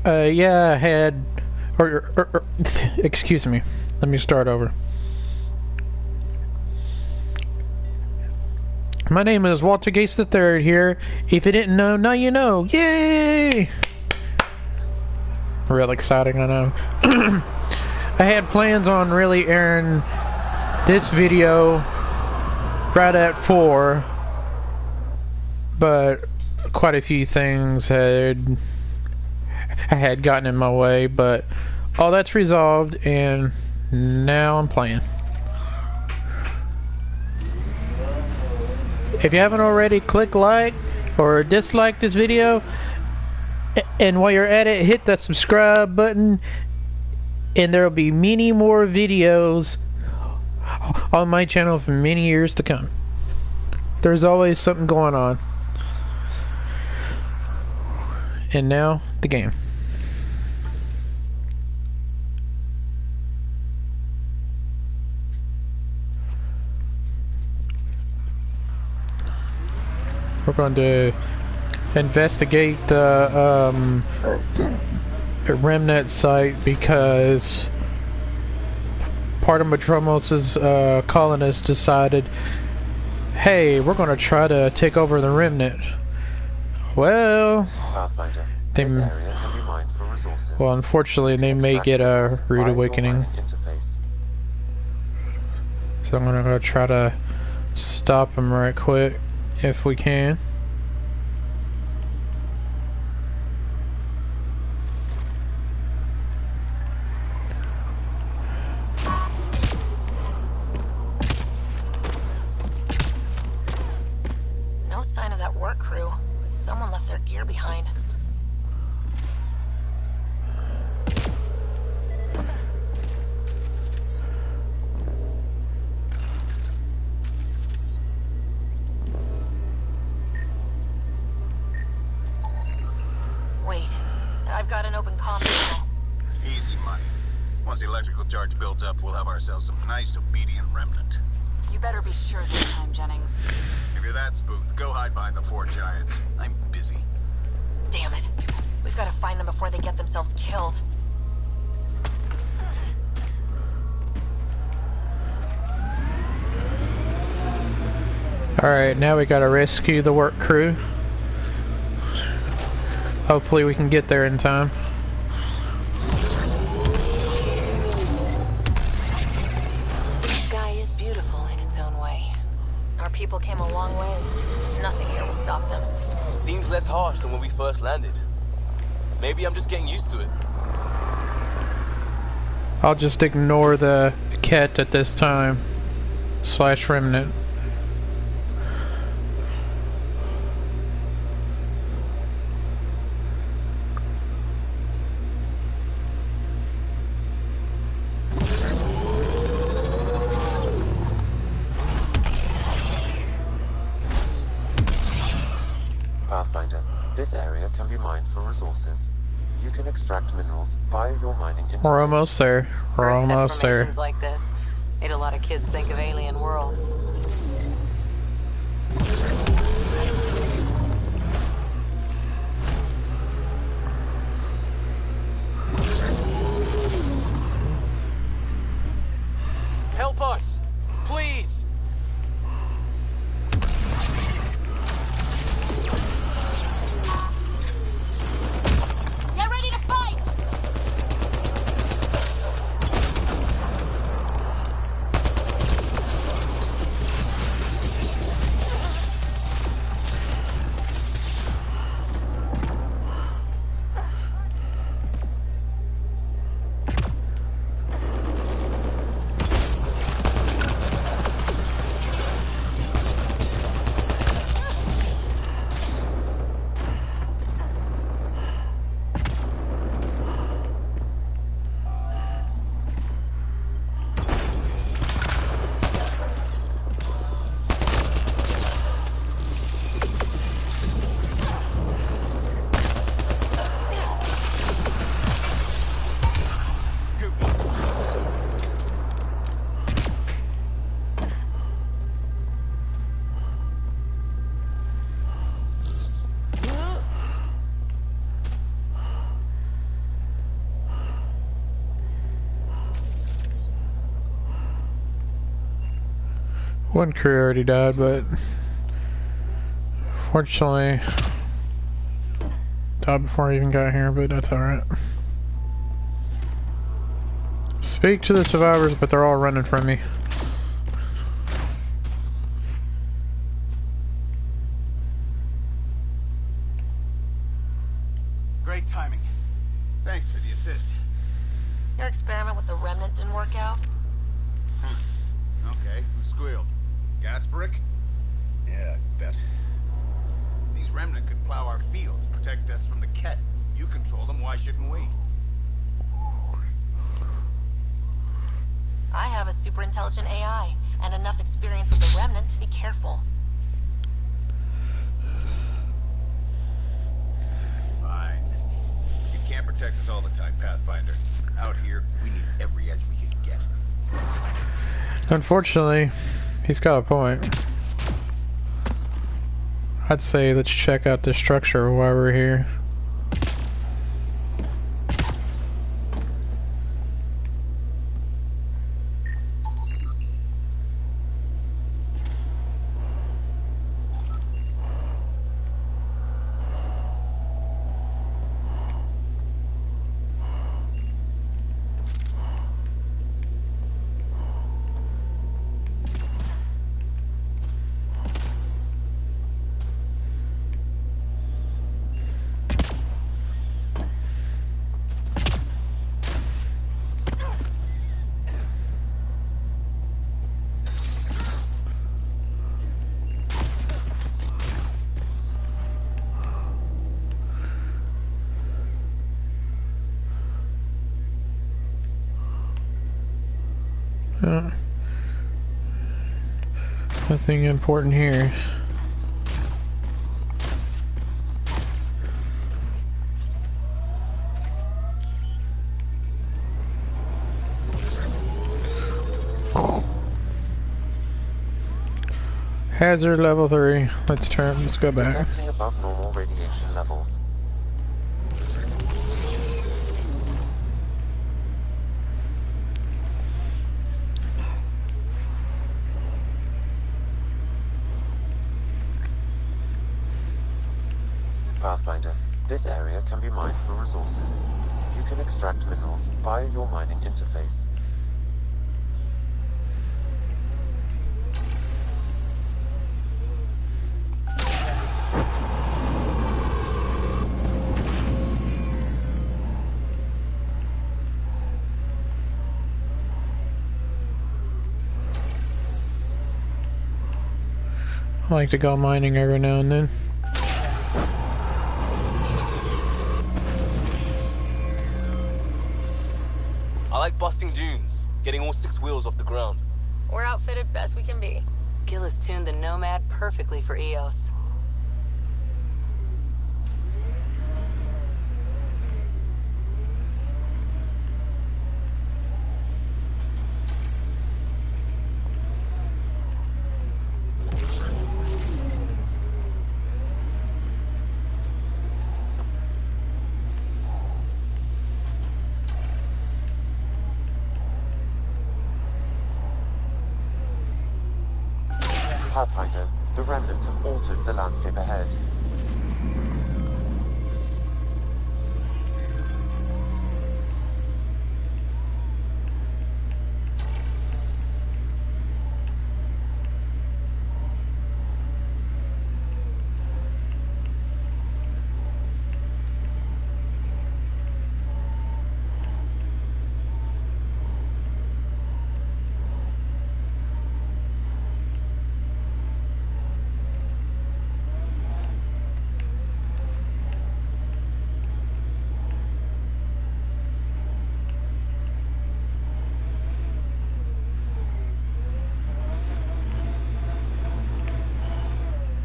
Yeah, I had... excuse me. Let me start over. My name is Walter Gates III here. If you didn't know, now you know. Yay! Real exciting, I know. I had plans on really airing this video right at 4, but quite a few things had gotten in my way, but all that's resolved and now I'm playing. If you haven't already, click like or dislike this video, and while you're at it, hit that subscribe button, and there will be many more videos on my channel for many years to come. There's always something going on. And now, the game. We're going to investigate the Remnant site because part of Madromos's colonists decided, hey, we're going to try to take over the Remnant. Well, well, unfortunately, they may get a rude awakening. So I'm going to try to stop them right quick if we can. No sign of that work crew, but someone left their gear behind. Wait, I've got an open comm channel. Easy money. Once the electrical charge builds up, we'll have ourselves some nice, obedient remnant. You better be sure this time, Jennings. If you're that spooked, go hide behind the 4 giants. I'm busy. Damn it. We've got to find them before they get themselves killed. Alright, now we gotta rescue the work crew. Hopefully we can get there in time. The sky is beautiful in its own way. Our people came a long way. Nothing here will stop them. Seems less harsh than when we first landed. Maybe I'm just getting used to it. I'll just ignore the cat at this time. / Remnant. Pathfinder, this area can be mined for resources. You can extract minerals via your mining interface. We're almost there. We're almost there. Like this made a lot of kids think of alien worlds. Help us! Please! Get ready to fight! One crew already died, but fortunately died before I even got here, but that's alright. Speak to the survivors, but they're all running from me. Great timing. Thanks for the assist. Your experiment with the Remnant didn't work out? Okay, who squealed? Gasparic? Yeah, I bet. These Remnant could plow our fields, protect us from the Ket. You control them, why shouldn't we? I have a super intelligent AI, and enough experience with the Remnant to be careful. Fine. You can't protect us all the time, Pathfinder. Out here, we need every edge we can get. Unfortunately, he's got a point. I'd say let's check out this structure while we're here. Nothing important here. Hazard level 3. Let's go back. Detecting above normal radiation levels. Pathfinder, this area can be mined for resources. You can extract minerals via your mining interface. I like to go mining every now and then. I like busting dunes, getting all 6 wheels off the ground. We're outfitted best we can be. Gil has tuned the Nomad perfectly for EOS. Pathfinder, the Remnant have altered the landscape ahead.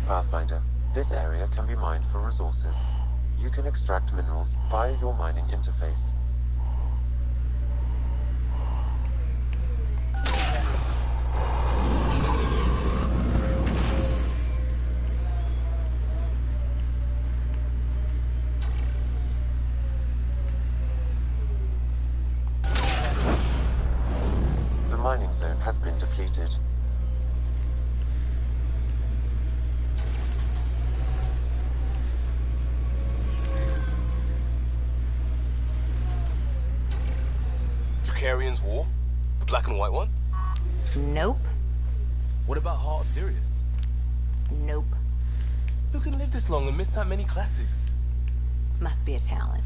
Pathfinder, this area can be mined for resources. You can extract minerals via your mining interface. The mining zone has been depleted. Lucarian's War? The black and white one? Nope. What about Heart of Sirius? Nope. Who can live this long and miss that many classics? Must be a talent.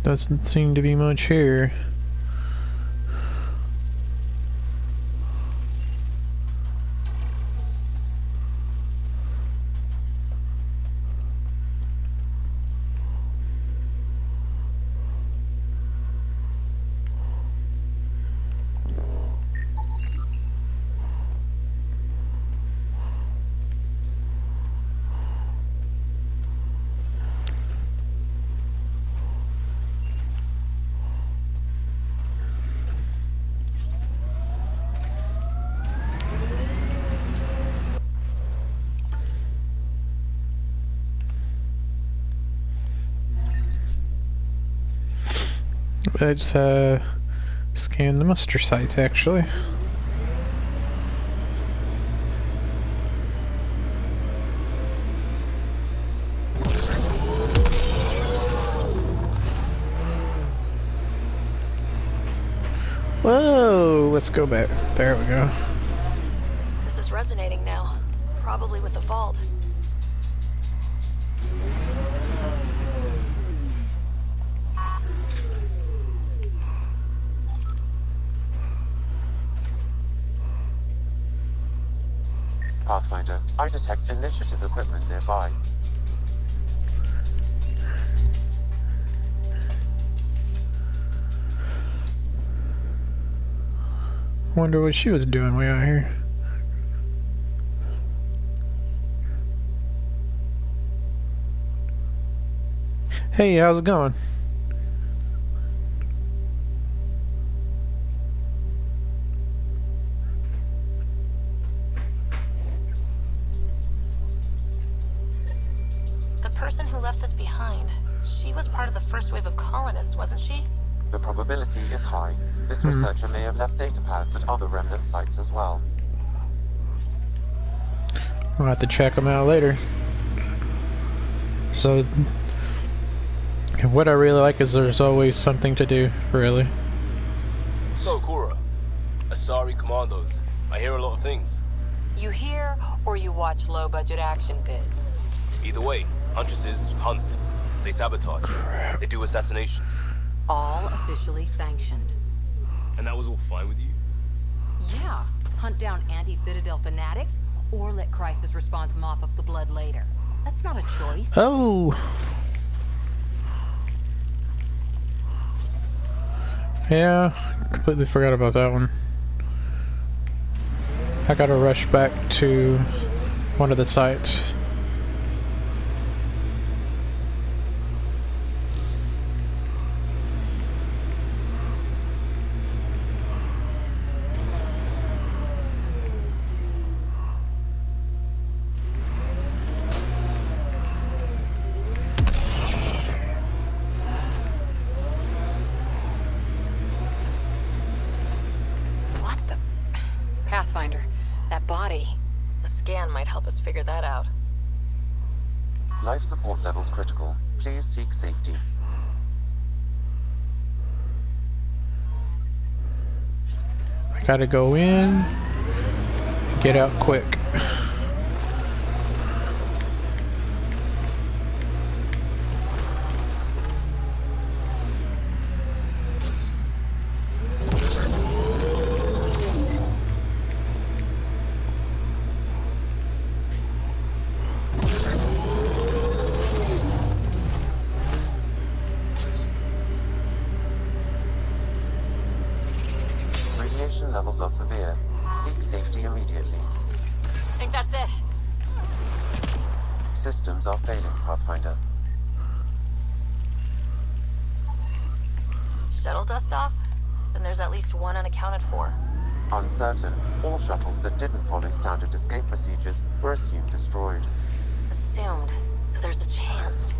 Doesn't seem to be much here. Let's scan the muster sites actually. Whoa, let's go back. There we go. This is resonating now. Probably with the vault. Pathfinder, I detect initiative equipment nearby. Wonder what she was doing way out here. Hey, how's it going? The person who left this behind, she was part of the first wave of colonists, wasn't she? The probability is high. This researcher may have left data pads at other Remnant sites as well. We'll have to check them out later. So, what I really like is there's always something to do, really. So, Cora, Asari Commandos. I hear a lot of things. You hear or you watch low-budget action vids? Either way, Huntresses hunt. They sabotage. They do assassinations. All officially sanctioned. And that was all fine with you? Yeah. Hunt down anti-Citadel fanatics, or let crisis response mop up the blood later. That's not a choice. Oh! Yeah, completely forgot about that one. I gotta rush back to one of the sites. Pathfinder, that body. A scan might help us figure that out. Life support levels critical. Please seek safety. I gotta go in, get out quick. Levels are severe. Seek safety immediately. I think that's it. Systems are failing, Pathfinder. Shuttle dust off? Then there's at least one unaccounted for. Uncertain. All shuttles that didn't follow standard escape procedures were assumed destroyed. Assumed. So there's a chance.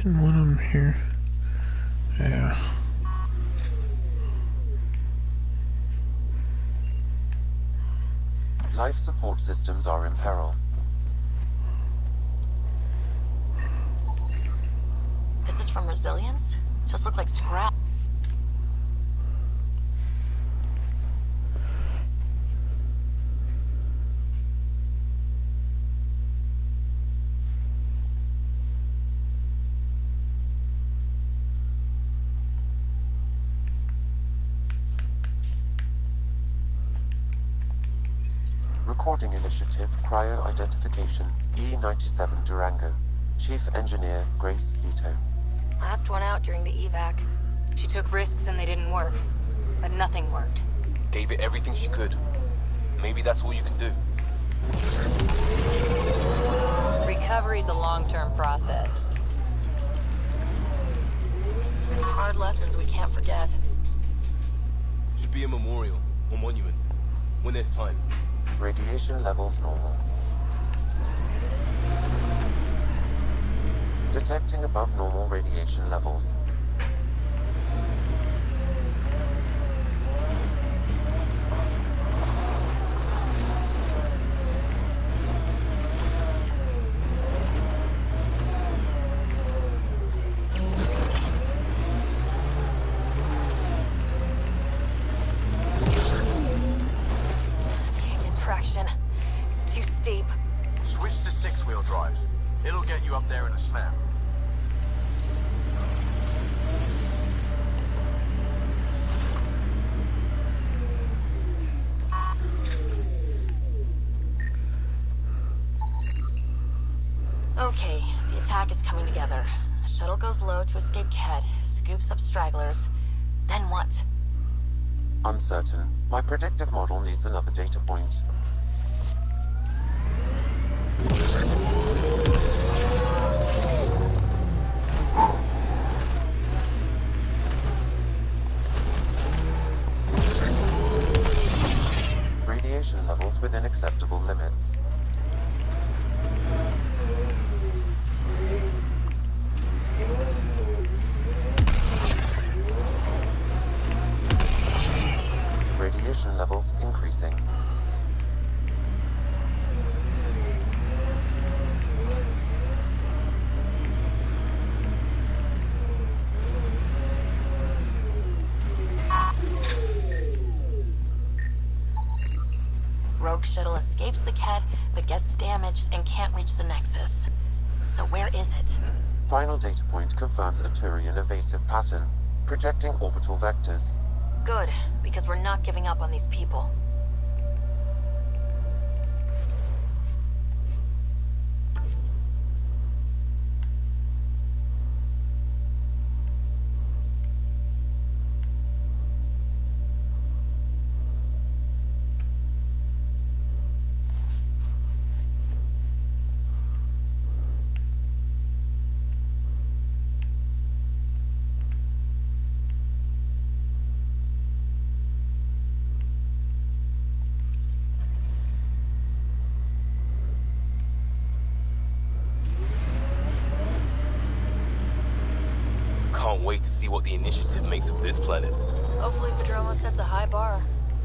Didn't want them here. Yeah. Life support systems are in peril. This is from Resilience? Just look like scrap. Recording Initiative, Cryo Identification, E97 Durango. Chief Engineer, Grace Leto. Last one out during the evac. She took risks and they didn't work. But nothing worked. Gave it everything she could. Maybe that's all you can do. Recovery's a long-term process. Hard lessons we can't forget. Should be a memorial or monument when there's time. Radiation levels normal. Detecting above normal radiation levels. Can't get traction. It's too steep. Switch to six-wheel drive. It'll get you up there in a snap. Okay, the attack is coming together. Shuttle goes low to escape Ket, scoops up stragglers. Then what? Uncertain. My predictive model needs another data point. Radiation levels within acceptable limits. Radiation levels increasing. Rogue shuttle escapes the Ket, but gets damaged and can't reach the Nexus. So where is it? Final data point confirms a Turian evasive pattern, projecting orbital vectors. Good, because we're not giving up on these people. Can't wait to see what the initiative makes of this planet. Hopefully Padromo sets a high bar.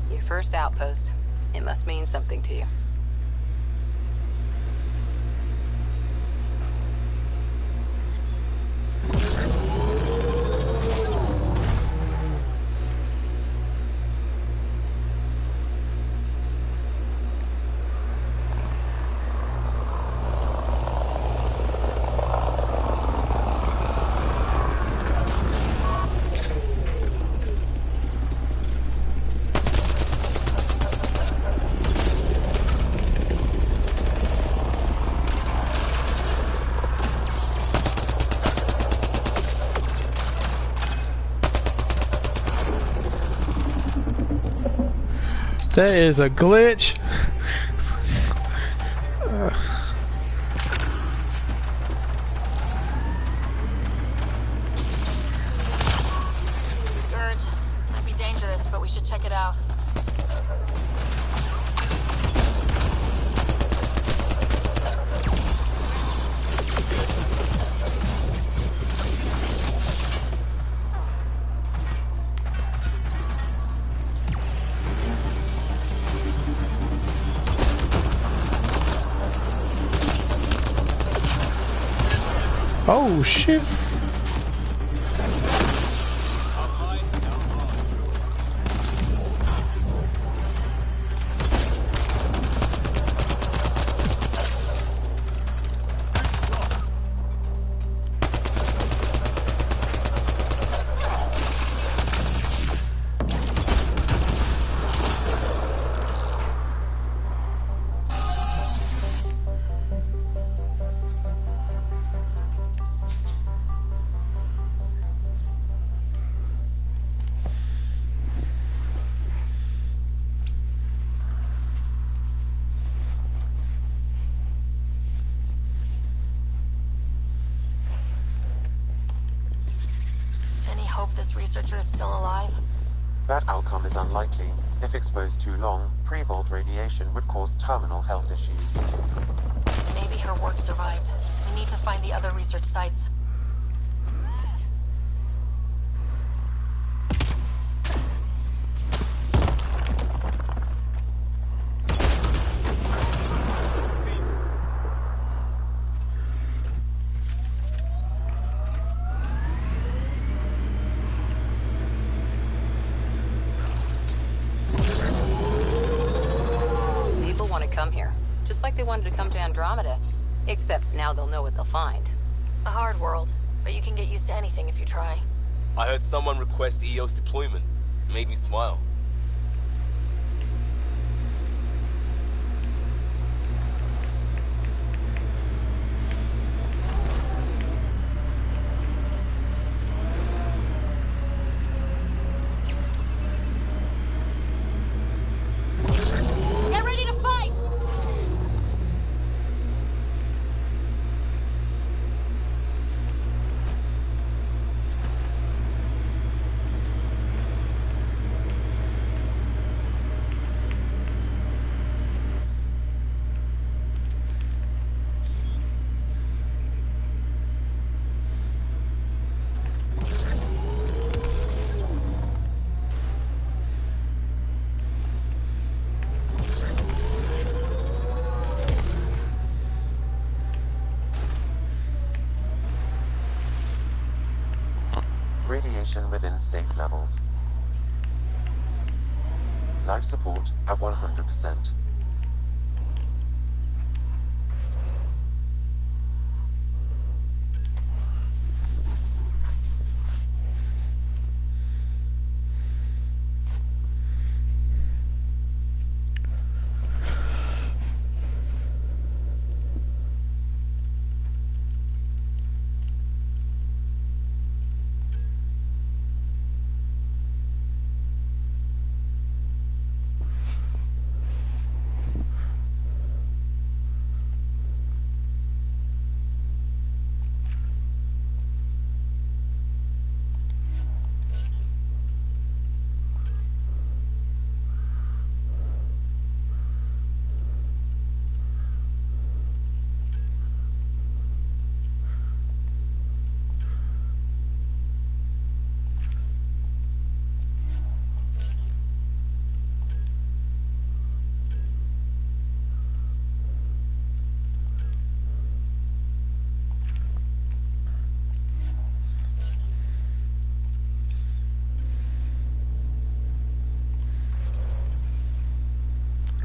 Your first outpost. It must mean something to you. That is a glitch. Scourge. Might be dangerous, but we should check it out. Oh shit. Any hope this researcher is still alive? That outcome is unlikely. If exposed too long, pre-vault radiation would cause terminal health issues. Maybe her work survived. We need to find the other research sites. People want to come here, just like they wanted to come to Andromeda. Except now they'll know what they'll find. A hard world, but you can get used to anything if you try. I heard someone request EOS deployment. Made me smile. Get ready to fight! Radiation within safe levels. Life support at 100%.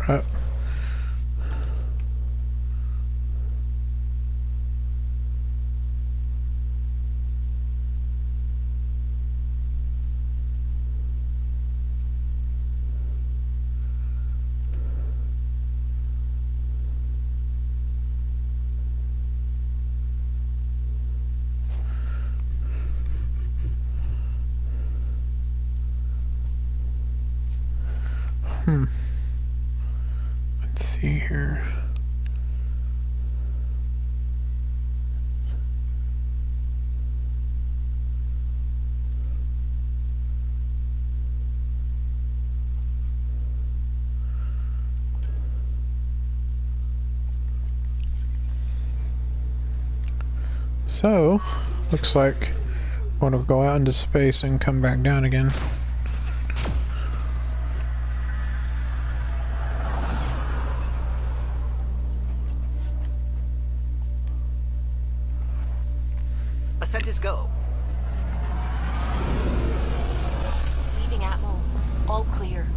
Uh, Let's see here. So, looks like I want to go out into space and come back down again. Set is go. Leaving Atmo. All clear.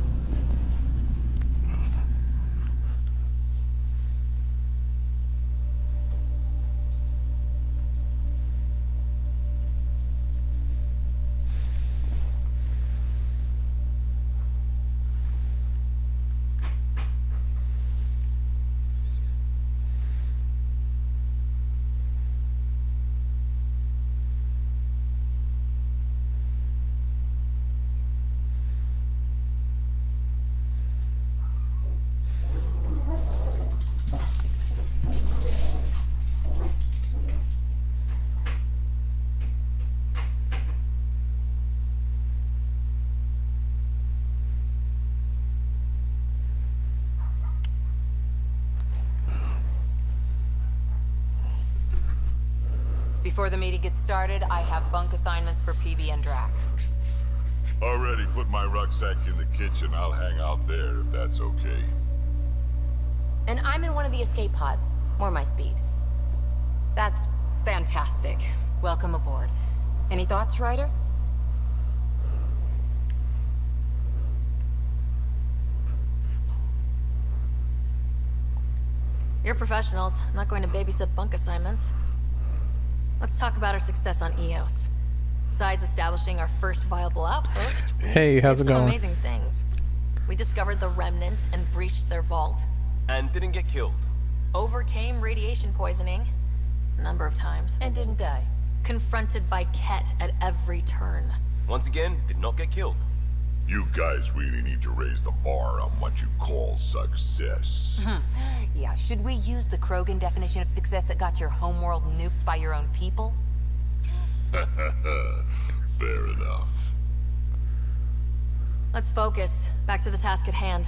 Before the meeting gets started, I have bunk assignments for PB and Drac. Already put my rucksack in the kitchen. I'll hang out there if that's okay. And I'm in one of the escape pods. More my speed. That's fantastic. Welcome aboard. Any thoughts, Ryder? You're professionals. I'm not going to babysit bunk assignments. Let's talk about our success on EOS. Besides establishing our first viable outpost, we Hey, how's did it some going? amazing things. We discovered the Remnant and breached their vault. And didn't get killed. Overcame radiation poisoning a number of times. And didn't die. Confronted by Ket at every turn. Once again, did not get killed. You guys really need to raise the bar on what you call success. Yeah, should we use the Krogan definition of success that got your homeworld nuked by your own people? Fair enough. Let's focus. Back to the task at hand.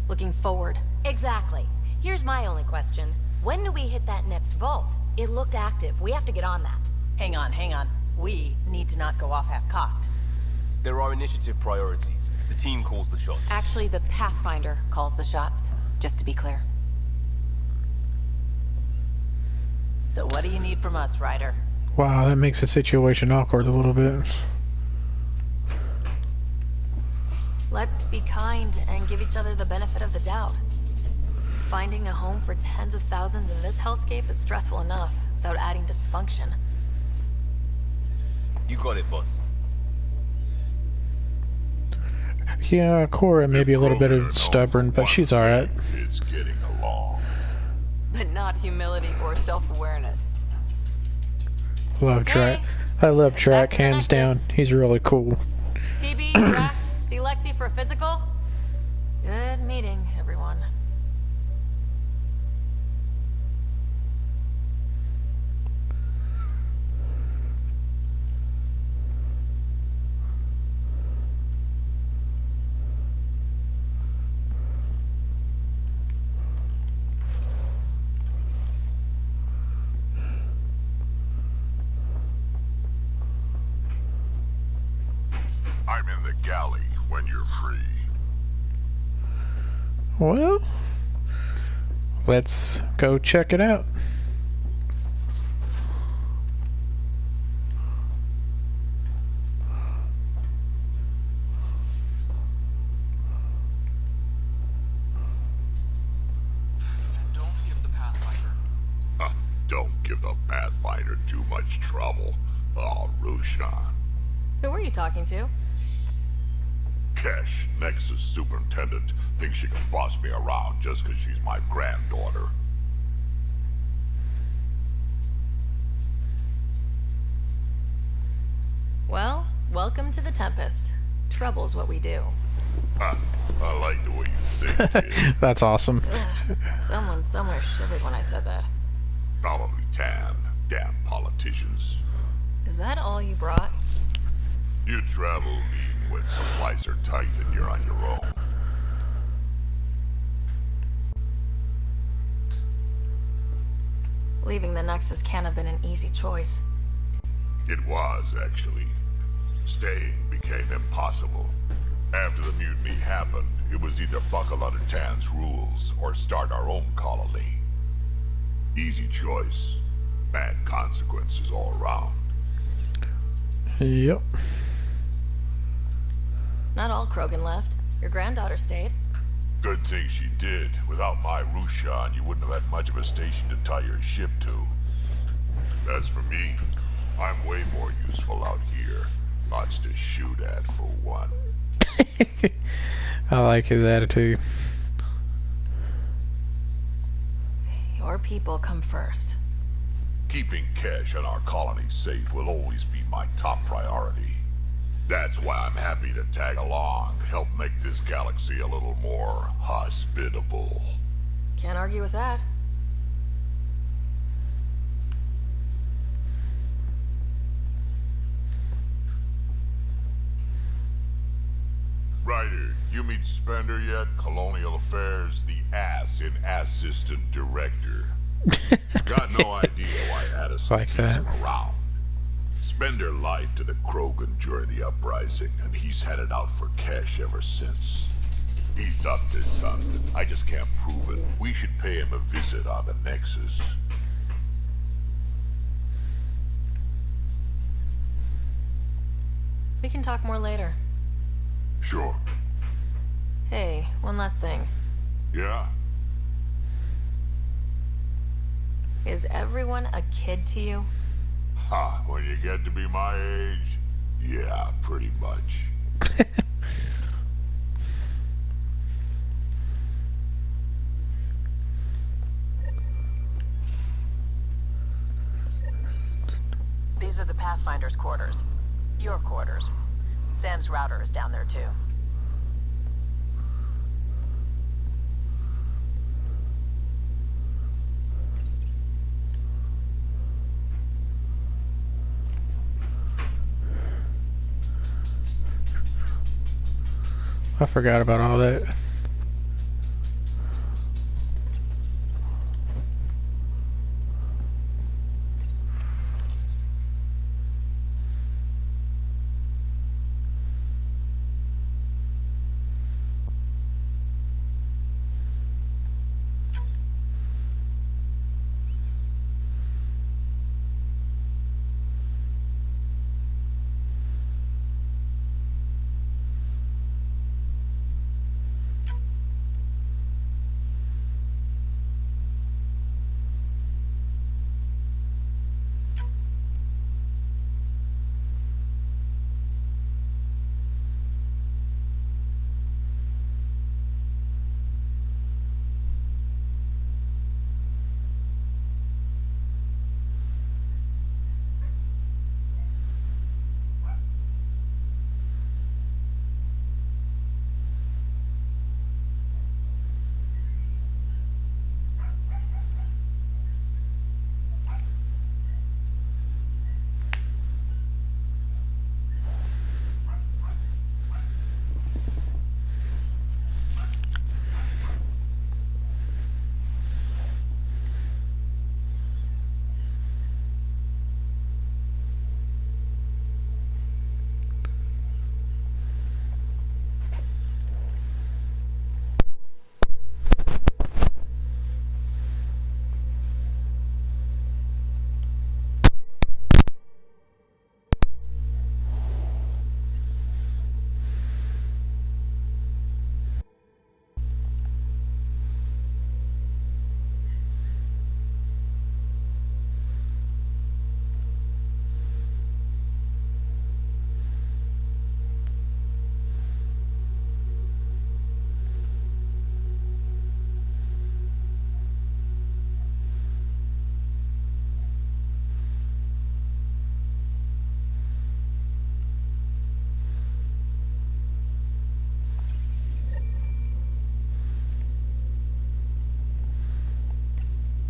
Looking forward. Exactly. Here's my only question. When do we hit that next vault? It looked active. We have to get on that. Hang on, hang on. We need to not go off half-cocked. There are initiative priorities. The team calls the shots. Actually, the Pathfinder calls the shots, just to be clear. So what do you need from us, Ryder? Wow, that makes the situation awkward a little bit. Let's be kind and give each other the benefit of the doubt. Finding a home for tens of thousands in this hellscape is stressful enough, without adding dysfunction. You got it, boss. Yeah, Cora may If be a little bit Krogan are known stubborn, for but one she's alright. thing, it's getting along. But not humility or self-awareness. Love Drac. I love Drac, Back to the hands down. Nexus. He's really cool. PB, Drac, see Lexi for a physical? Good meeting, everyone. I'm in the galley when you're free. Well, let's go check it out. Don't give the Pathfinder. Don't give the Pathfinder too much trouble. Oh, Rushan. Who were you talking to? Kesh, Nexus superintendent, thinks she can boss me around just because she's my granddaughter. Well, welcome to the Tempest. Trouble's what we do. I like the way you think, kid. That's awesome. Someone somewhere shivered when I said that. Probably tan. Damn politicians. Is that all you brought? You travel lean when supplies are tight and you're on your own. Leaving the Nexus can't have been an easy choice. It was, actually. Staying became impossible. After the mutiny happened, it was either buckle under Tan's rules or start our own colony. Easy choice. Bad consequences all around. Yep. Not all Krogan left. Your granddaughter stayed. Good thing she did. Without my Rushan, you wouldn't have had much of a station to tie your ship to. As for me, I'm way more useful out here. Lots to shoot at, for one. I like his attitude. Your people come first. Keeping Kesh and our colony safe will always be my top priority. That's why I'm happy to tag along, help make this galaxy a little more hospitable. Can't argue with that. Ryder, you meet Spender yet? Colonial Affairs, the ass in Assistant Director. Got no idea why Addison Like keeps that. him around. Spender lied to the Krogan during the uprising, and he's had it out for Kesh ever since. He's up to something. I just can't prove it. We should pay him a visit on the Nexus. We can talk more later. Sure. Hey, one last thing. Yeah? Is everyone a kid to you? Ha, when you get to be my age, yeah, pretty much. These are the Pathfinder's quarters. Your quarters. Sam's router is down there too. I forgot about all that.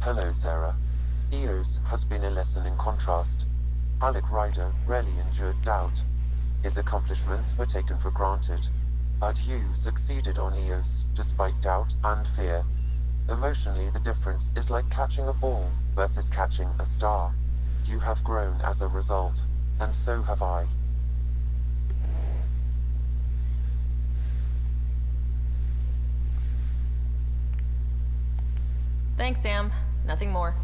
Hello, Sarah. EOS has been a lesson in contrast. Alec Ryder rarely endured doubt. His accomplishments were taken for granted. But you succeeded on EOS, despite doubt and fear. Emotionally, the difference is like catching a ball versus catching a star. You have grown as a result, and so have I. Thanks, Sam. Nothing more.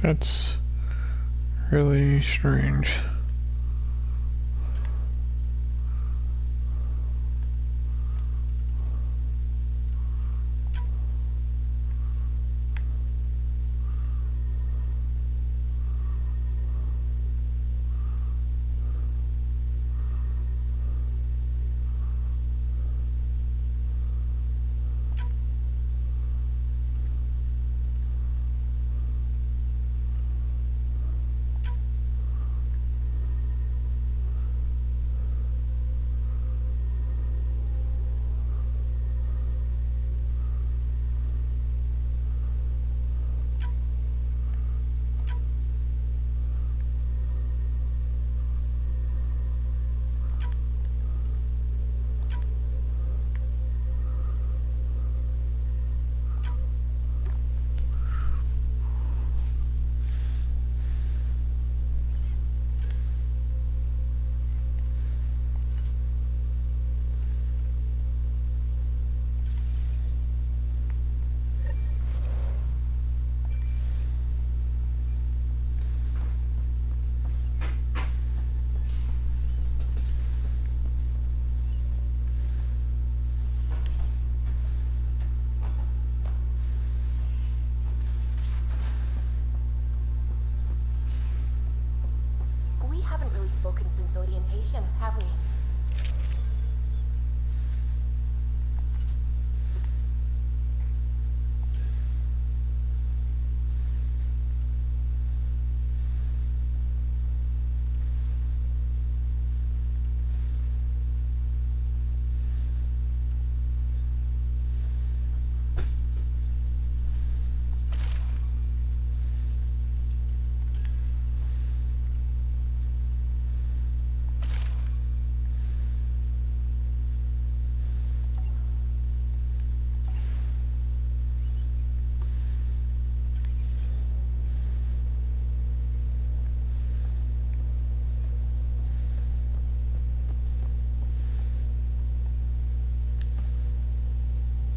That's really strange. We haven't really spoken since orientation, have we?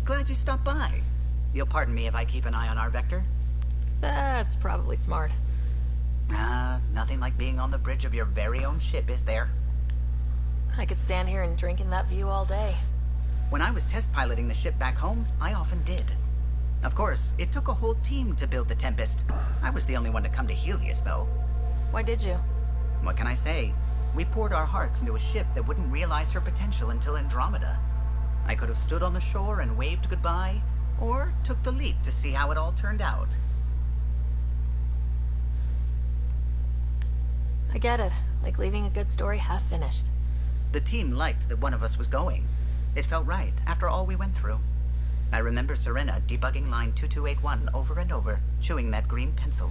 Glad you stopped by. You'll pardon me if I keep an eye on our vector? That's probably smart. Nothing like being on the bridge of your very own ship, is there? I could stand here and drink in that view all day. When I was test piloting the ship back home, I often did. Of course, it took a whole team to build the Tempest. I was the only one to come to Helios, though. Why did you? What can I say? We poured our hearts into a ship that wouldn't realize her potential until Andromeda. I could have stood on the shore and waved goodbye, or took the leap to see how it all turned out. I get it. Like leaving a good story half finished. The team liked that one of us was going. It felt right, after all we went through. I remember Serena debugging line 2281 over and over, chewing that green pencil.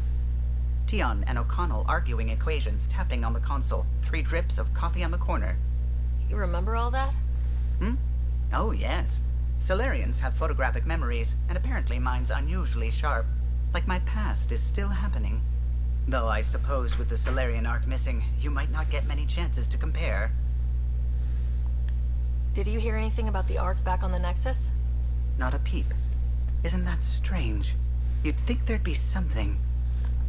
Tion and O'Connell arguing equations, tapping on the console, 3 drips of coffee on the corner. You remember all that? Oh, yes. Solarians have photographic memories, and apparently mine's unusually sharp. Like my past is still happening. Though I suppose with the Solarian art missing, you might not get many chances to compare. Did you hear anything about the Ark back on the Nexus? Not a peep. Isn't that strange? You'd think there'd be something.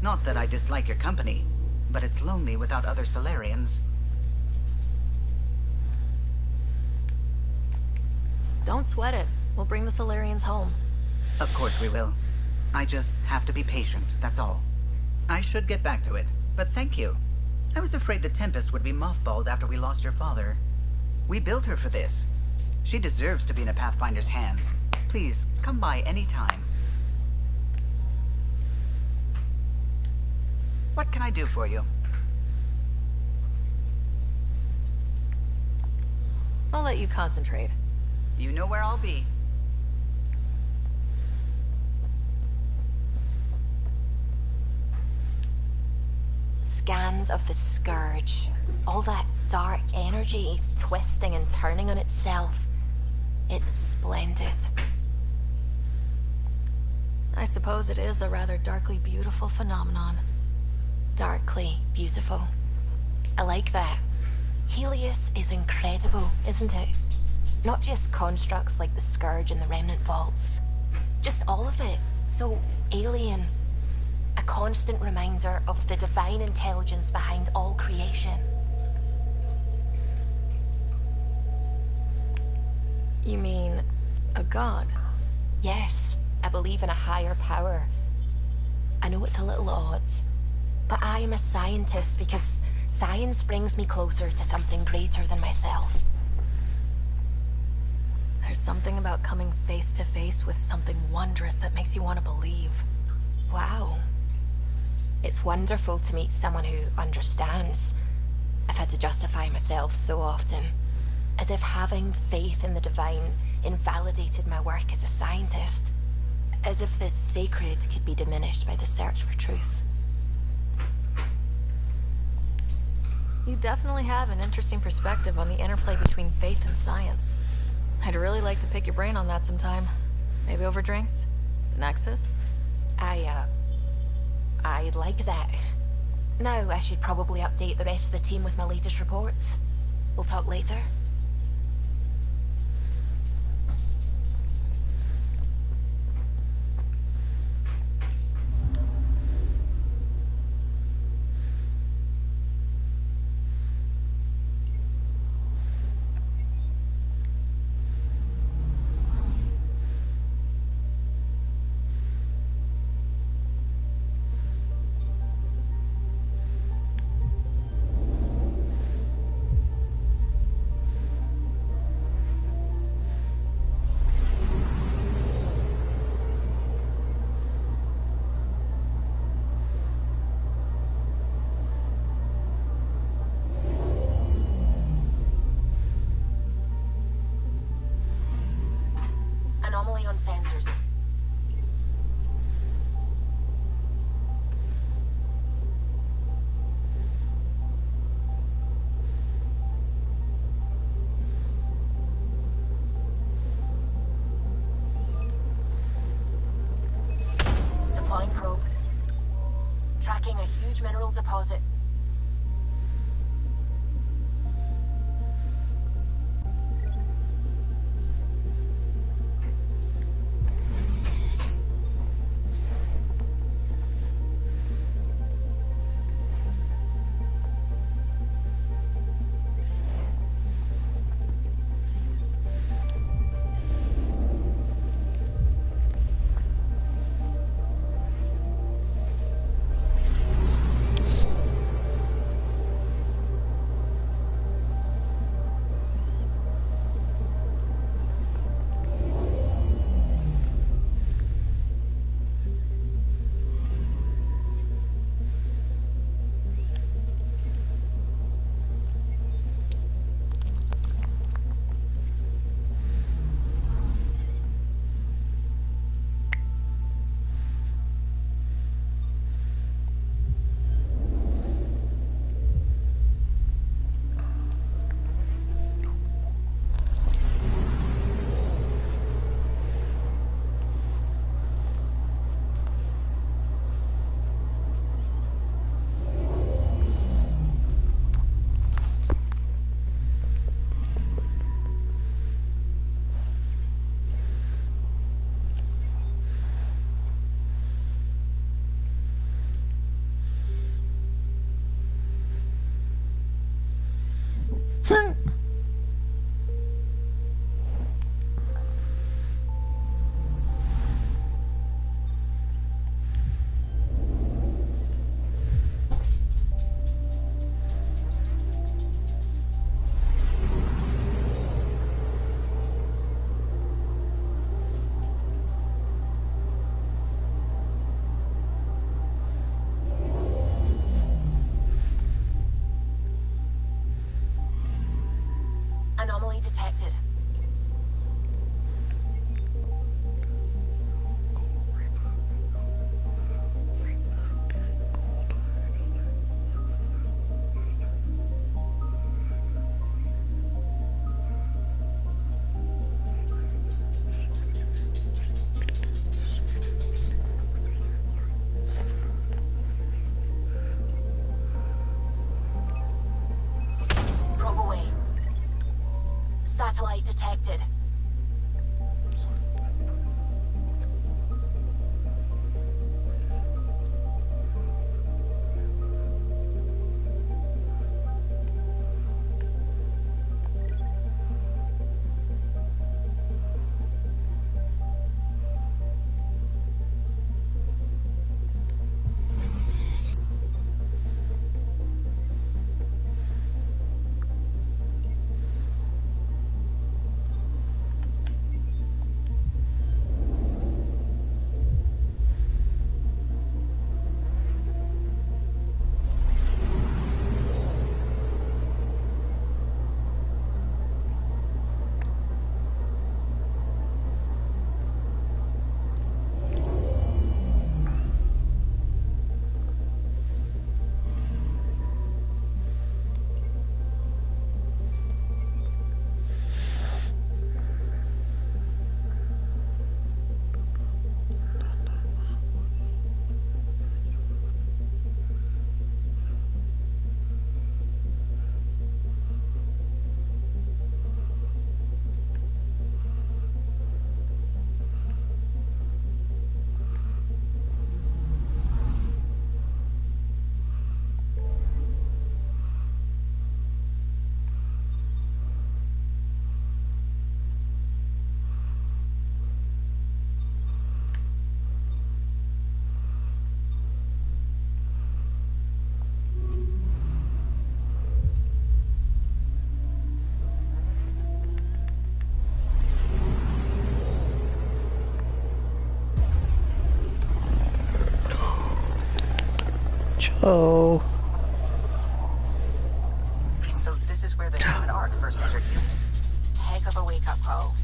Not that I dislike your company, but it's lonely without other Solarians. Don't sweat it. We'll bring the Solarians home. Of course we will. I just have to be patient, that's all. I should get back to it, but thank you. I was afraid the Tempest would be mothballed after we lost your father. We built her for this. She deserves to be in a Pathfinder's hands. Please, come by any time. What can I do for you? I'll let you concentrate. You know where I'll be. Scans of the Scourge. All that dark energy twisting and turning on itself. It's splendid. I suppose it is a rather darkly beautiful phenomenon. Darkly beautiful. I like that. Helios is incredible, isn't it? Not just constructs like the Scourge and the Remnant vaults. Just all of it. So alien. I A constant reminder of the divine intelligence behind all creation. You mean a god? Yes, I believe in a higher power. I know it's a little odd, but I am a scientist because science brings me closer to something greater than myself. There's something about coming face to face with something wondrous that makes you want to believe. Wow. It's wonderful to meet someone who understands. I've had to justify myself so often, as if having faith in the divine invalidated my work as a scientist. As if the sacred could be diminished by the search for truth. You definitely have an interesting perspective on the interplay between faith and science. I'd really like to pick your brain on that sometime. Maybe over drinks? The Nexus? I'd like that. Now I should probably update the rest of the team with my latest reports. We'll talk later. Anomaly on sensors. Deploying probe. Tracking a huge mineral deposit. Anomaly detected. Probe away. Satellite detected. Joe. So this is where the human ark first entered humans. Heck of a wake-up call.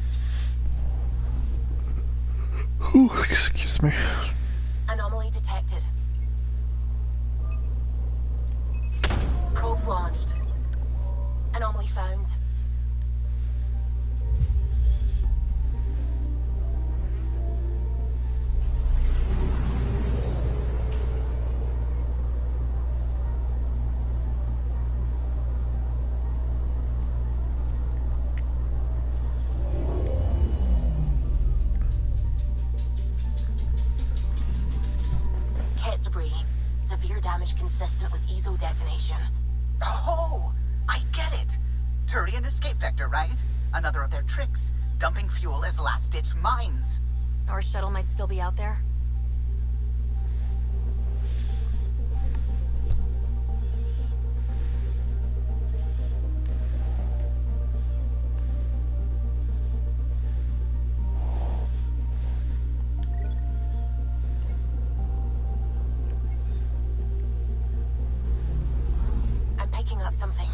Ooh, excuse me. Anomaly detected. Probes launched. Anomaly found. Kit debris. Severe damage consistent with ESO detonation. Oh, I get it. Turian escape vector, right? Another of their tricks. Dumping fuel as last-ditch mines. Our shuttle might still be out there. I'm picking up something.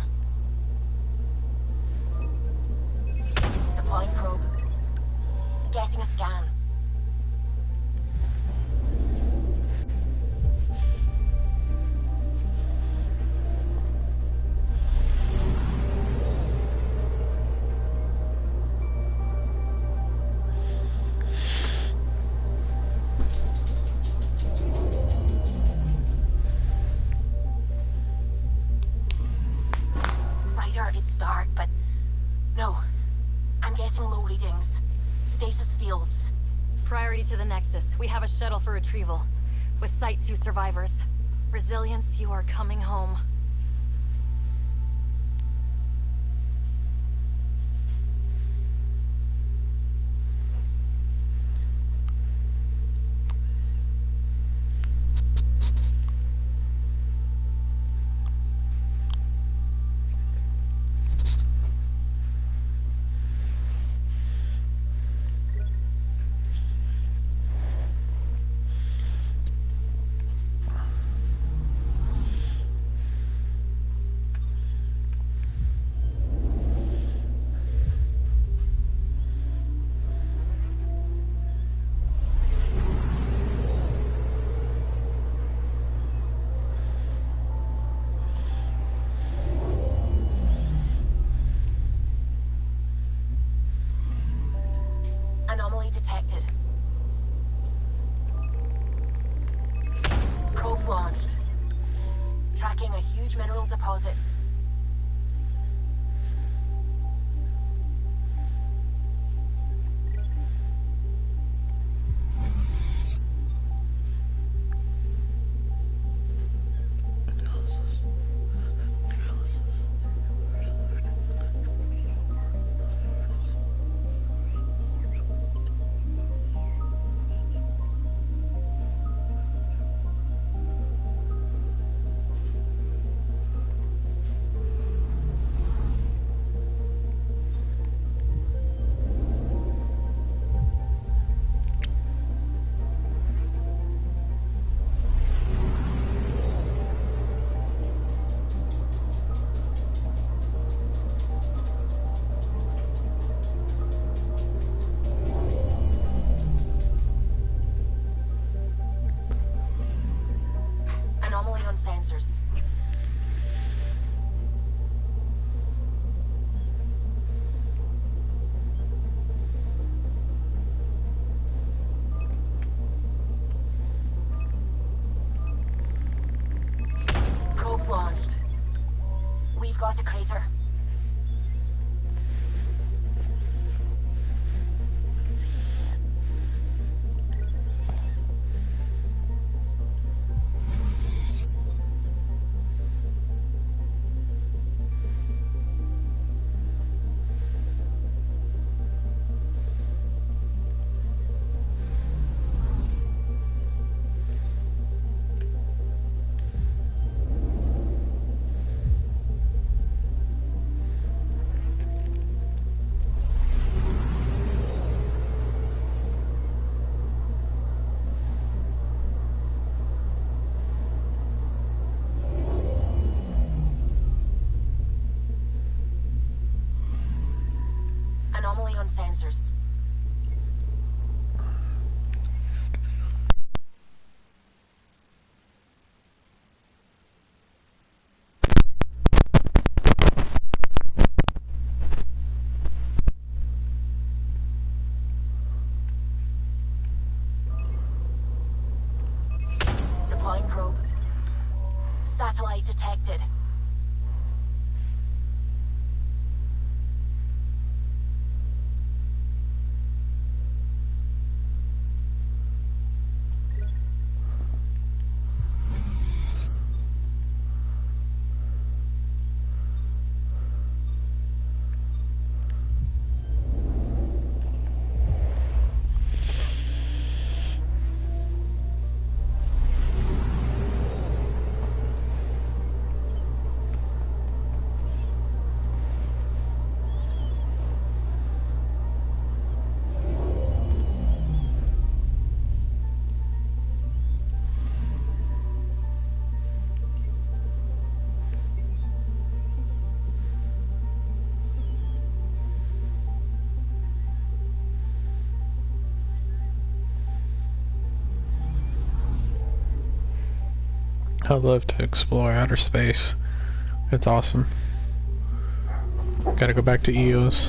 Deploying probe. Getting a scan. Ryder, it's dark, but no. I'm getting low readings. Stasis fields. Priority to the Nexus. We have a shuttle for retrieval. With Site 2 survivors. Resilience, you are coming home. Anomaly detected. Probes launched. Tracking a huge mineral deposit. Anomaly on sensors. Probes launched. We've got a crater. on sensors. Deploying probe. Satellite detected. I'd love to explore outer space. It's awesome. Gotta go back to EOS.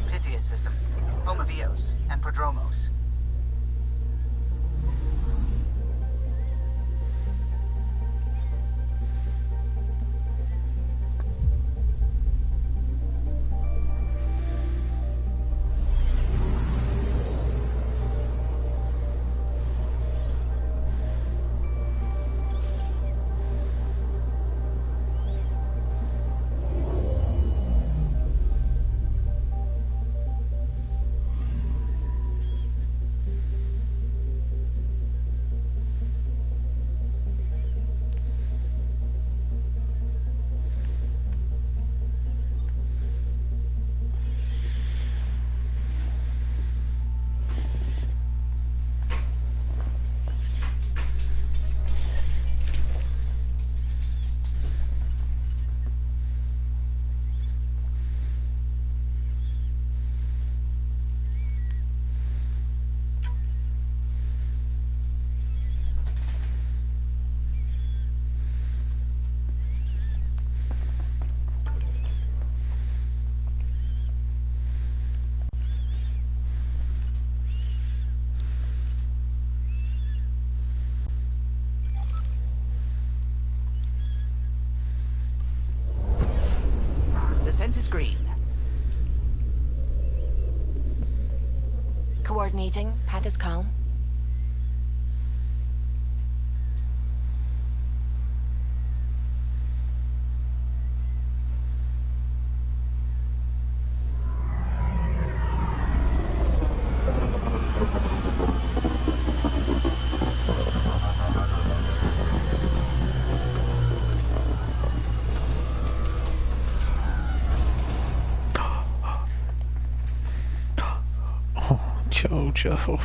Pythias system. Home of Eos and Prodromos. Descent is green. Coordinating. Path is calm. Jojo.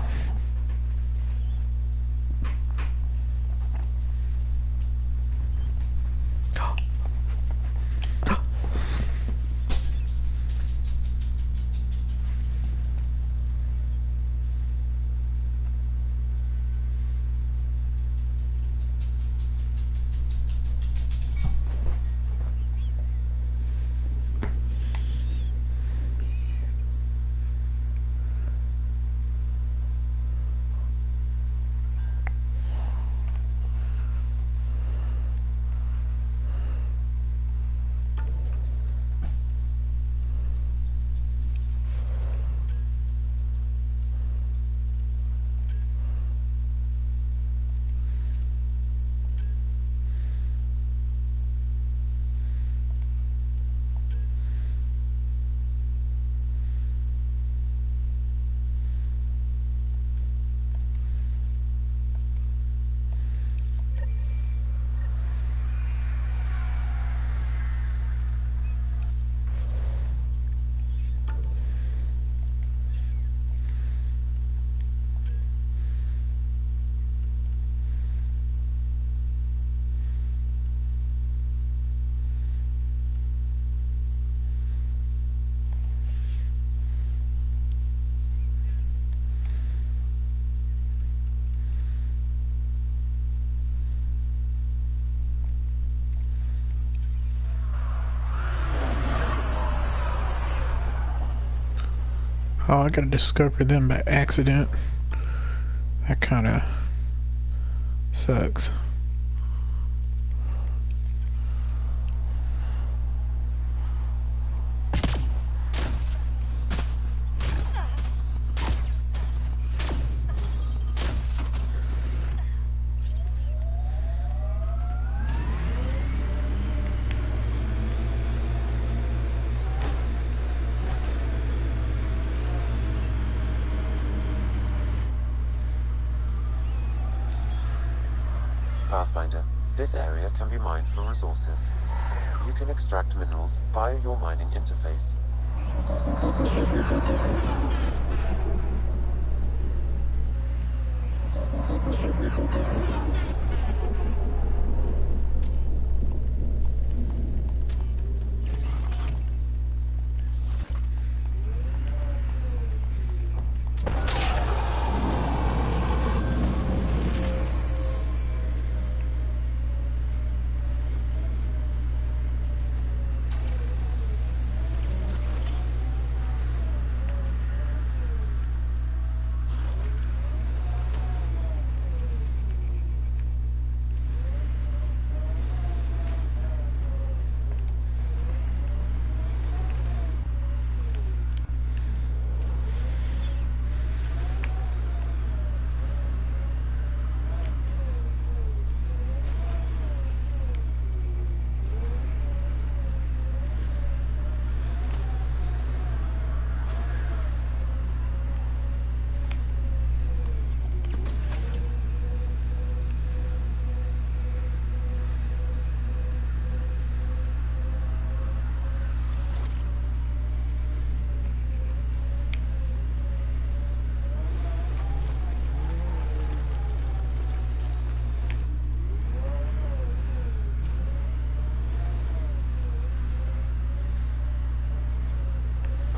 Oh, I gotta discover them by accident. That kinda sucks. Pathfinder, this area can be mined for resources. You can extract minerals via your mining interface.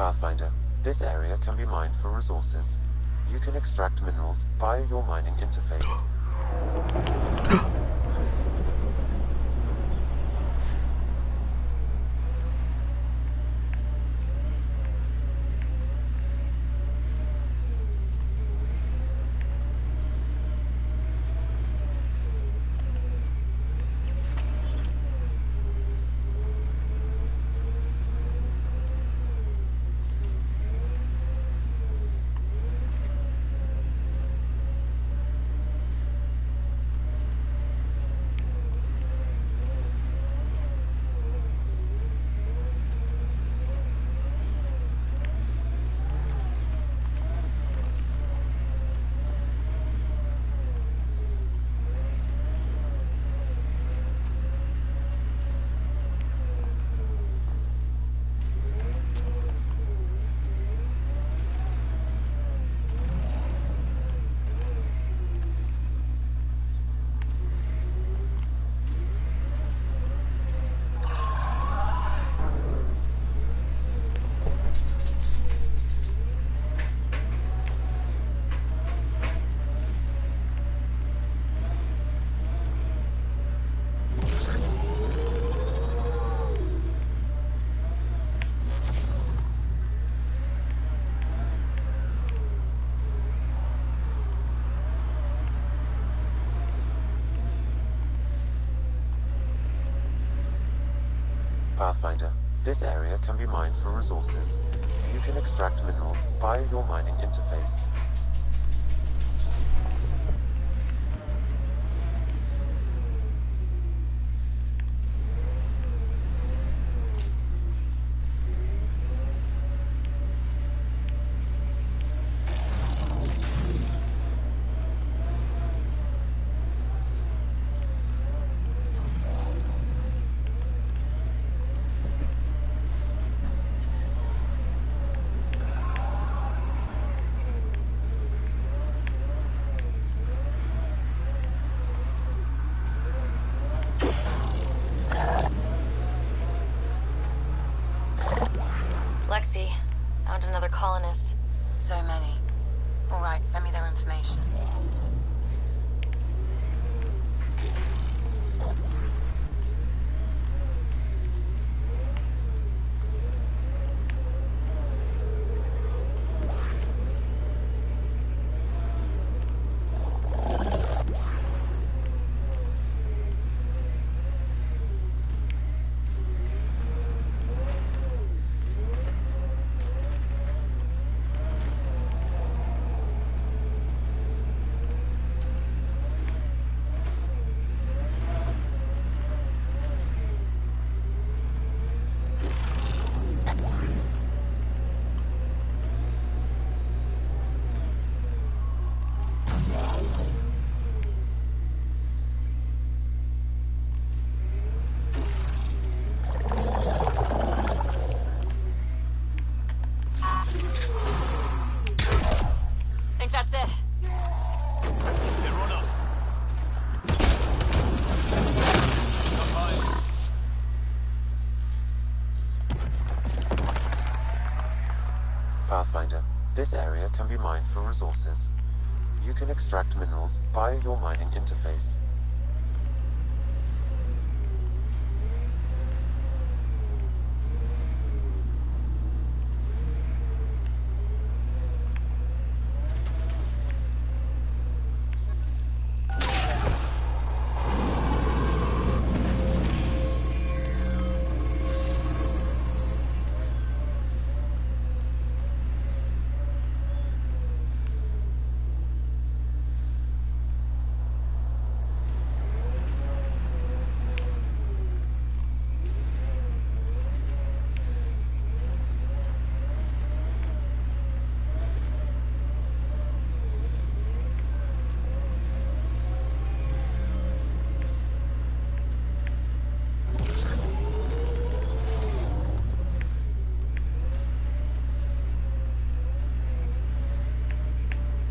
Pathfinder, this area can be mined for resources. You can extract minerals via your mining interface. Pathfinder, this area can be mined for resources. You can extract minerals via your mining interface. Lexi, found another colonist. So many. All right, send me their information. This area can be mined for resources. You can extract minerals via your mining interface.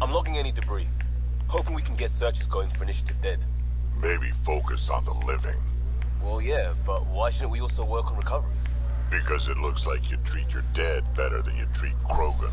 I'm logging any debris. Hoping we can get searches going for Initiative Dead. Maybe focus on the living. Well, yeah, but why shouldn't we also work on recovery? Because it looks like you treat your dead better than you treat Krogan.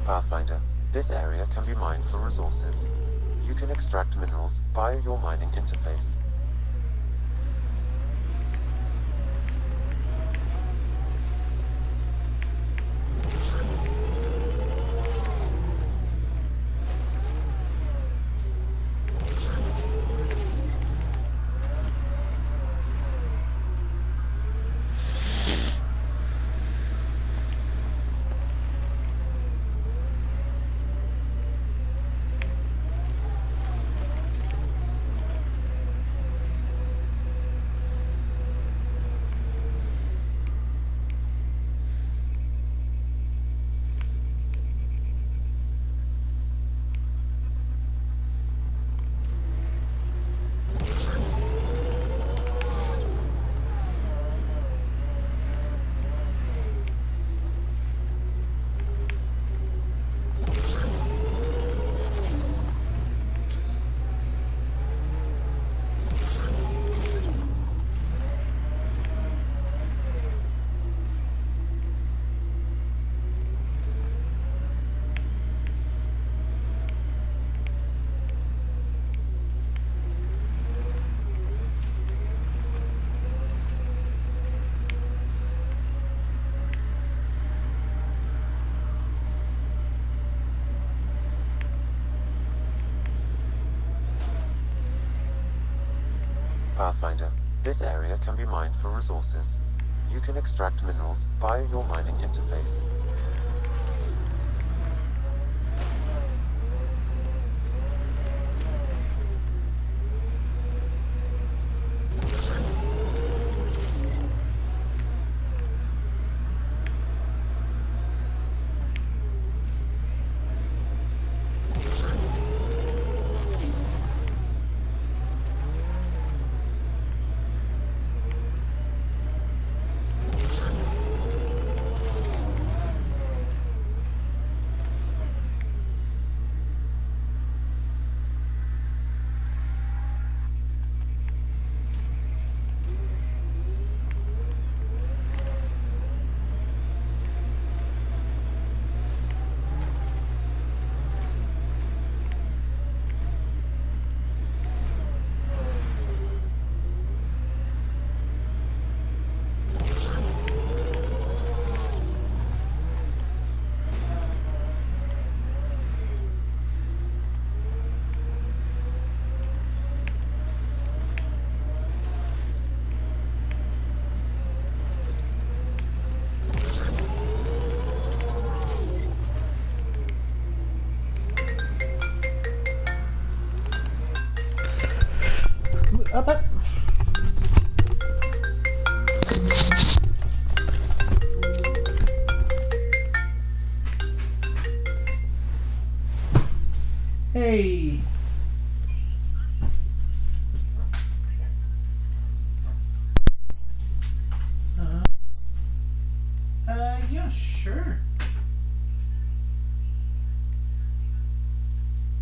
Pathfinder, this area can be mined for resources. You can extract minerals via your mining interface. Pathfinder, this area can be mined for resources. You can extract minerals via your mining interface. Up. Hey.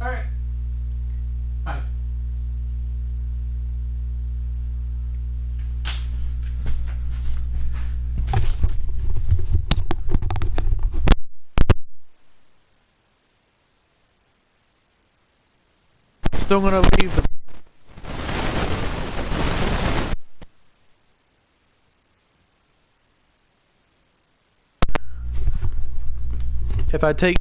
Alright. Bye. Still gonna leave the if I take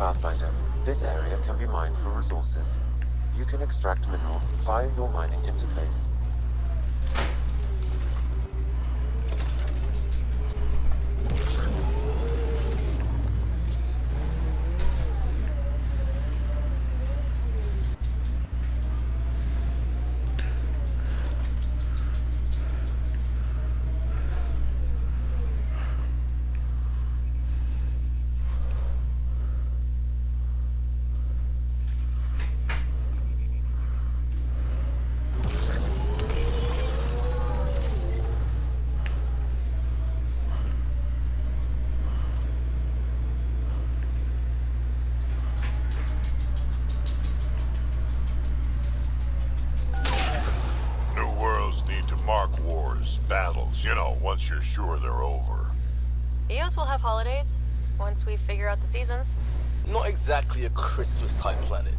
Pathfinder, this area can be mined for resources. You can extract minerals via your mining interface. Once you're sure they're over. EOS will have holidays, once we figure out the seasons. Not exactly a Christmas-type planet.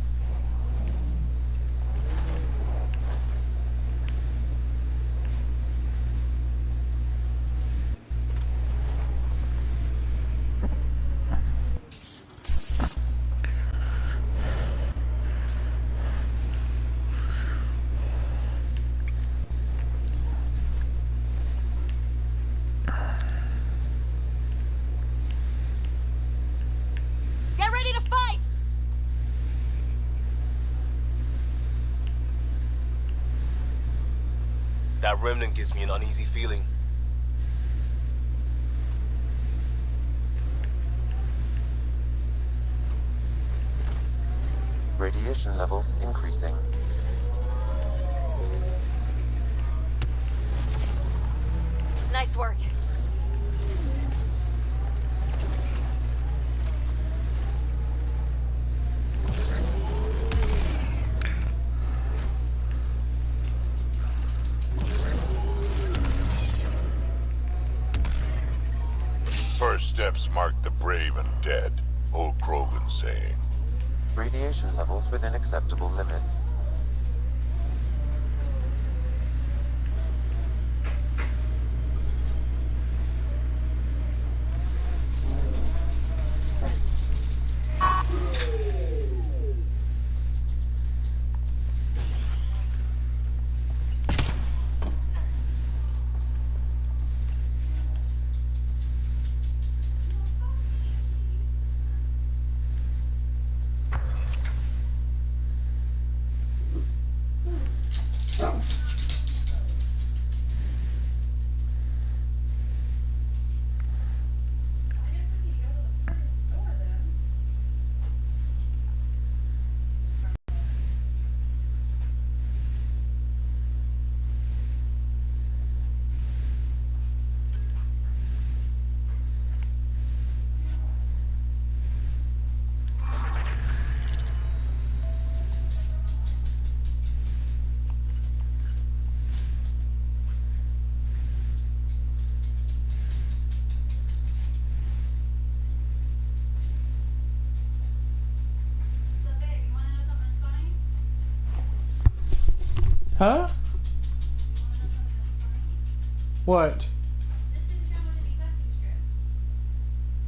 That Remnant gives me an uneasy feeling. Radiation levels increasing. Nice work. First steps mark the brave and dead, old Krogan saying. Radiation levels within acceptable limits. Huh? What?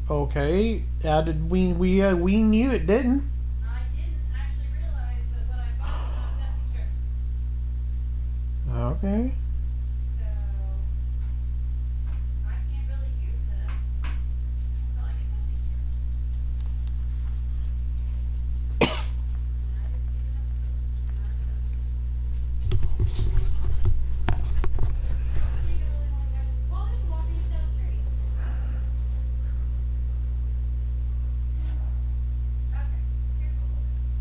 Okay. How did we knew it didn't. I didn't actually realize that what I bought was not a testing strip. Okay. So I can't really use this until I get testing strips. Well, there's walking down the street. Okay, here's what we'll do.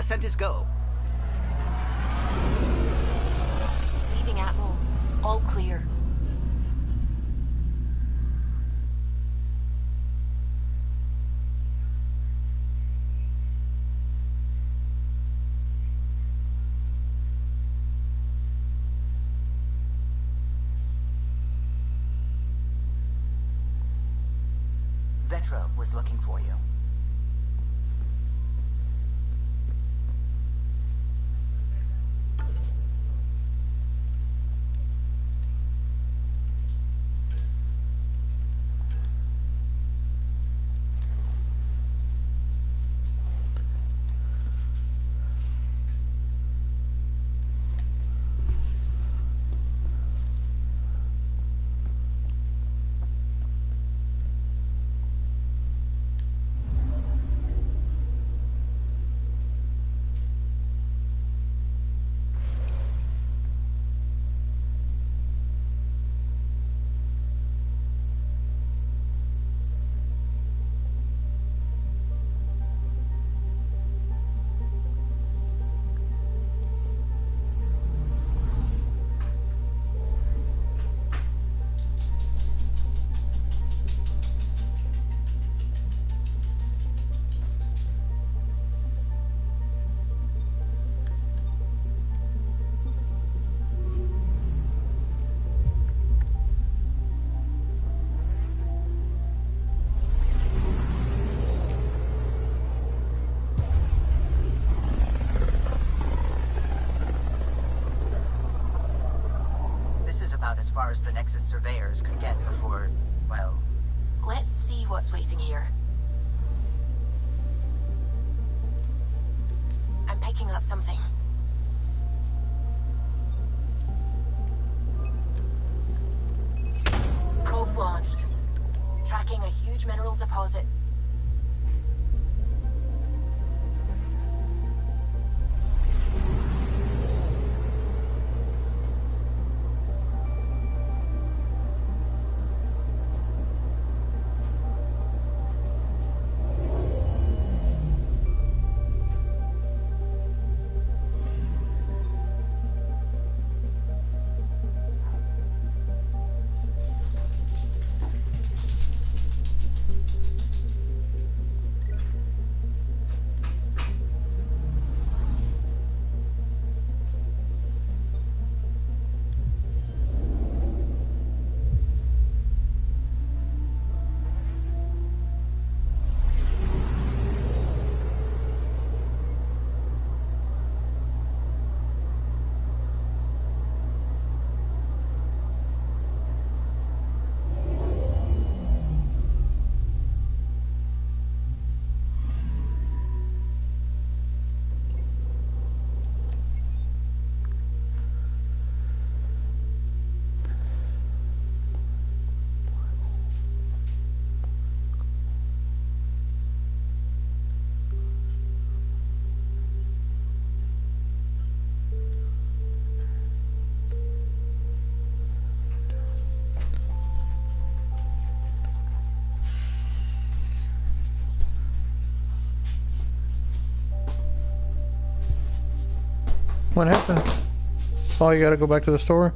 Ascent is go. Leaving Atmo. All clear. Vetra was looking for you. As far as the Nexus surveyors could get before, well... Let's see what's waiting here. I'm picking up something. Probes launched. Tracking a huge mineral deposit. What happened? Oh, you gotta go back to the store?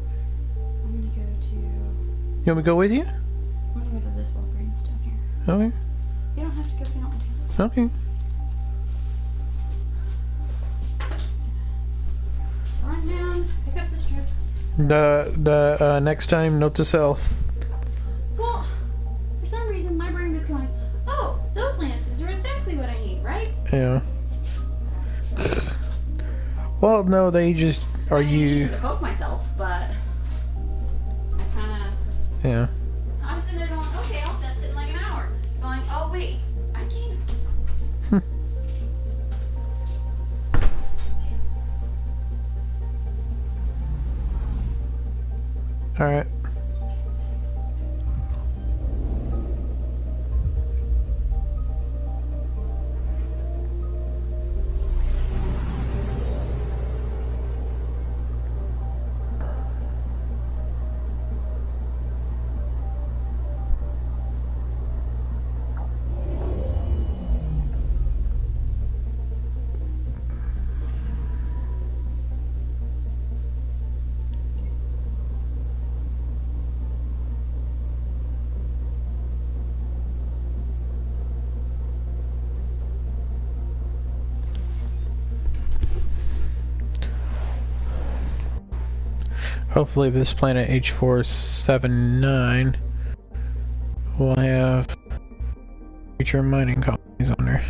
I'm gonna go to... You want me to go with you? I'm gonna go to this Walgreens down here. Okay. You don't have to go if you don't want to. Okay. Run down, pick up the strips. The next time, note to self. Cool. For some reason, my brain was going, oh, those lances are exactly what I need, right? Yeah. Well, no, they just are I didn't you. mean to poke myself, but I kind of. Yeah. I was sitting there going, okay, I'll test it in like an hour. Going, oh wait, I can't. All right. Hopefully this planet H479 will have future mining colonies on there.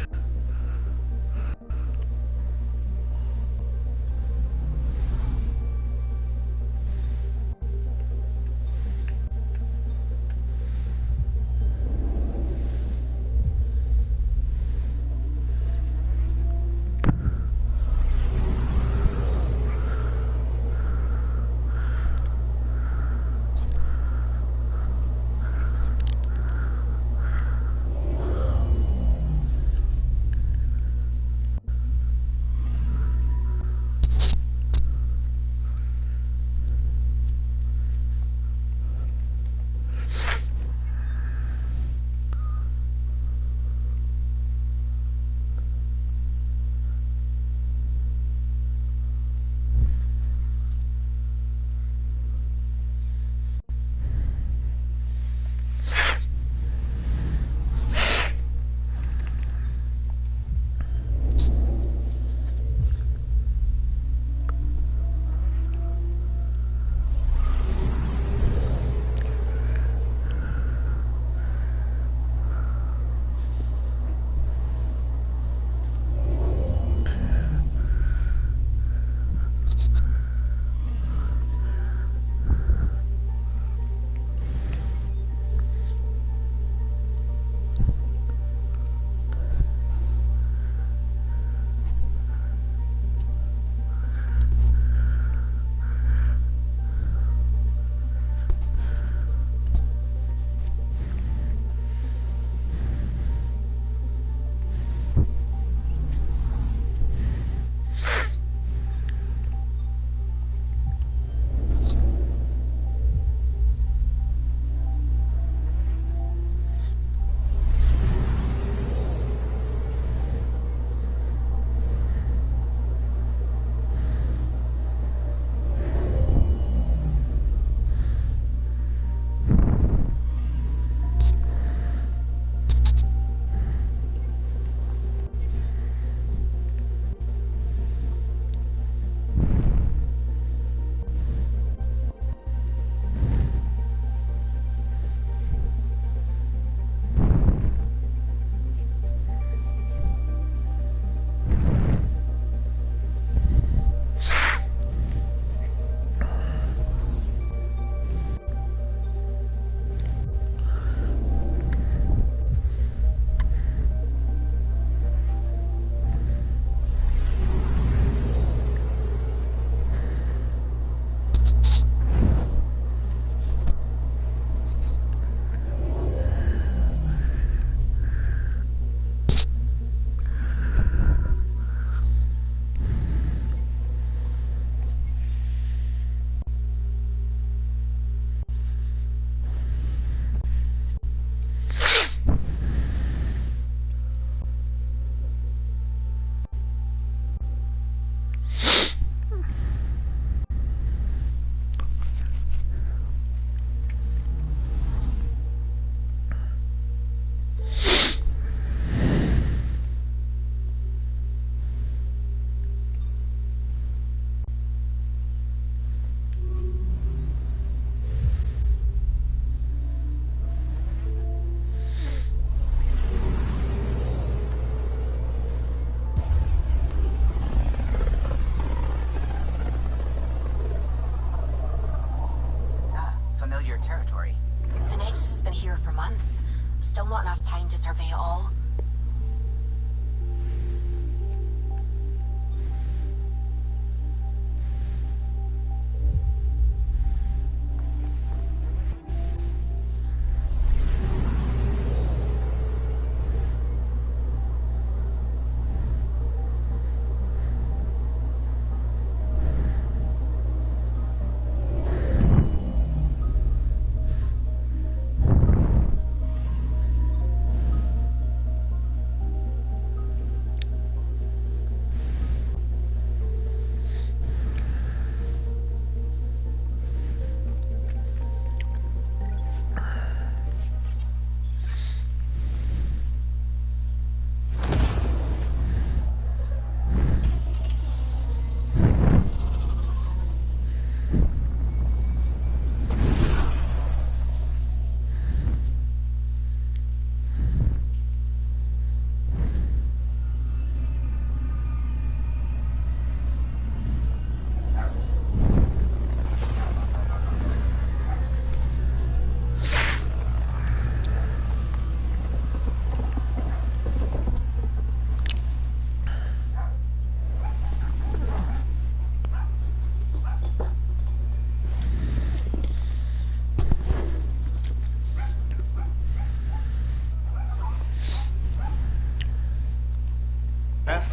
Familiar territory. The Nexus has been here for months. Still not enough time to survey it all.